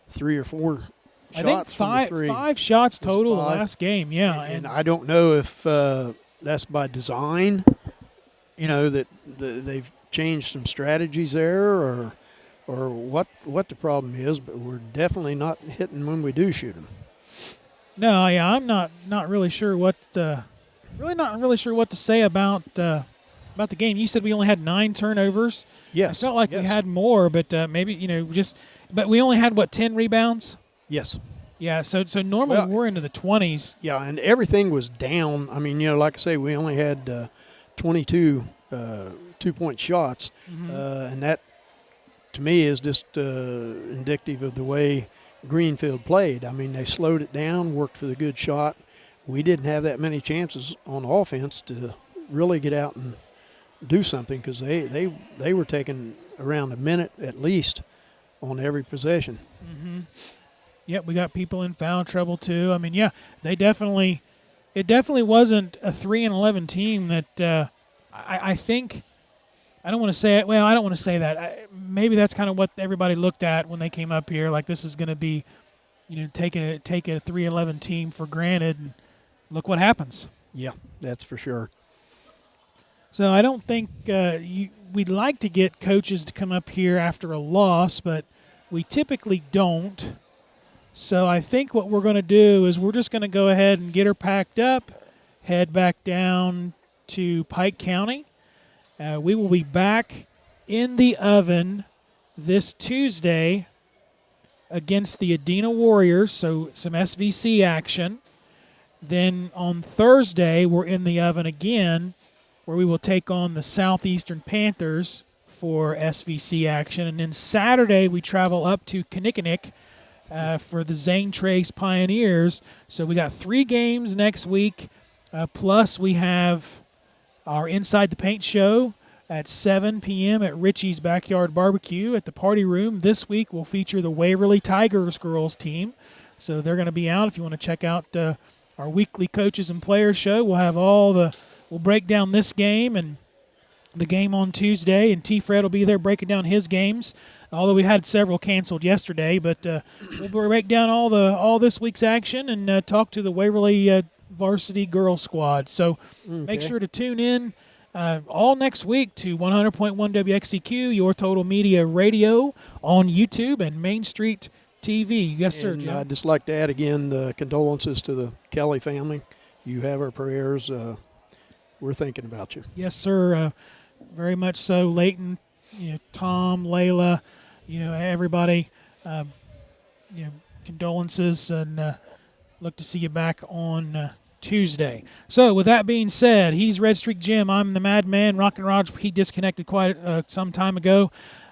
3 or 4 shots. I think five shots total the last game. Yeah, and I don't know if that's by design. That they've changed some strategies there, or what the problem is. But we're definitely not hitting when we do shoot them. No, yeah, I'm not really sure what to say about the game. You said we only had 9 turnovers. Yes, I felt like we had more, but maybe but we only had 10 rebounds. Yes. Yeah, so normally we're into the 20s. Yeah, and everything was down. I mean, like I say, we only had 22 2-point shots, and that to me is just indicative of the way Greenfield played. I mean, they slowed it down, worked for the good shot. We didn't have that many chances on offense to really get out and do something because they were taking around a minute at least on every possession. Yep, we got people in foul trouble too. I mean, yeah, it definitely wasn't a 3-11 team that I think. I don't want to say it. Well, I don't want to say that. Maybe that's kind of what everybody looked at when they came up here. Like this is going to be, take a 3-11 team for granted, and look what happens. Yeah, that's for sure. So I don't think we'd like to get coaches to come up here after a loss, but we typically don't. So I think what we're going to do is we're just going to go ahead and get her packed up, head back down to Pike County. We will be back in the oven this Tuesday against the Adena Warriors, so some SVC action. Then on Thursday, we're in the oven again, where we will take on the Southeastern Panthers for SVC action. And then Saturday, we travel up to Kinnickinnick for the Zane Trace Pioneers. So we got 3 games next week, plus we have our Inside the Paint show at 7 p.m. at Richie's Backyard Barbecue at the Party Room. This week will feature the Waverly Tigers girls team. So they're going to be out. If you want to check out our weekly coaches and players show, we'll have we'll break down this game and the game on Tuesday, and T-Fred will be there breaking down his games, although we had several canceled yesterday. But we'll break down all this week's action and talk to the Waverly varsity girls squad. So make sure to tune in all next week to 100.1 WXCQ, your Total Media Radio on YouTube and Main Street TV. Yes, sir, Jim. I'd just like to add again the condolences to the Kelly family. You have our prayers. We're thinking about you. Yes, sir. Very much so. Leighton, Tom, Layla, everybody. Condolences, and look to see you back on Tuesday. So with that being said, he's Redstreak Jim. I'm the Madman. Rock and Raj, he disconnected quite some time ago.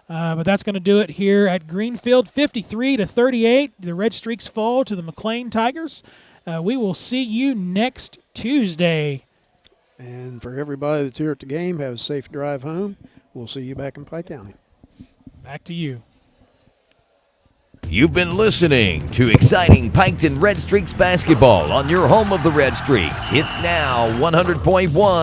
But that's going to do it here at Greenfield, 53-38. The Redstreaks fall to the McClain Tigers. We will see you next Tuesday. And for everybody that's here at the game, have a safe drive home. We'll see you back in Pike County. Back to you. You've been listening to exciting Piketon Redstreaks basketball on your home of the Redstreaks. Hits now 100.1.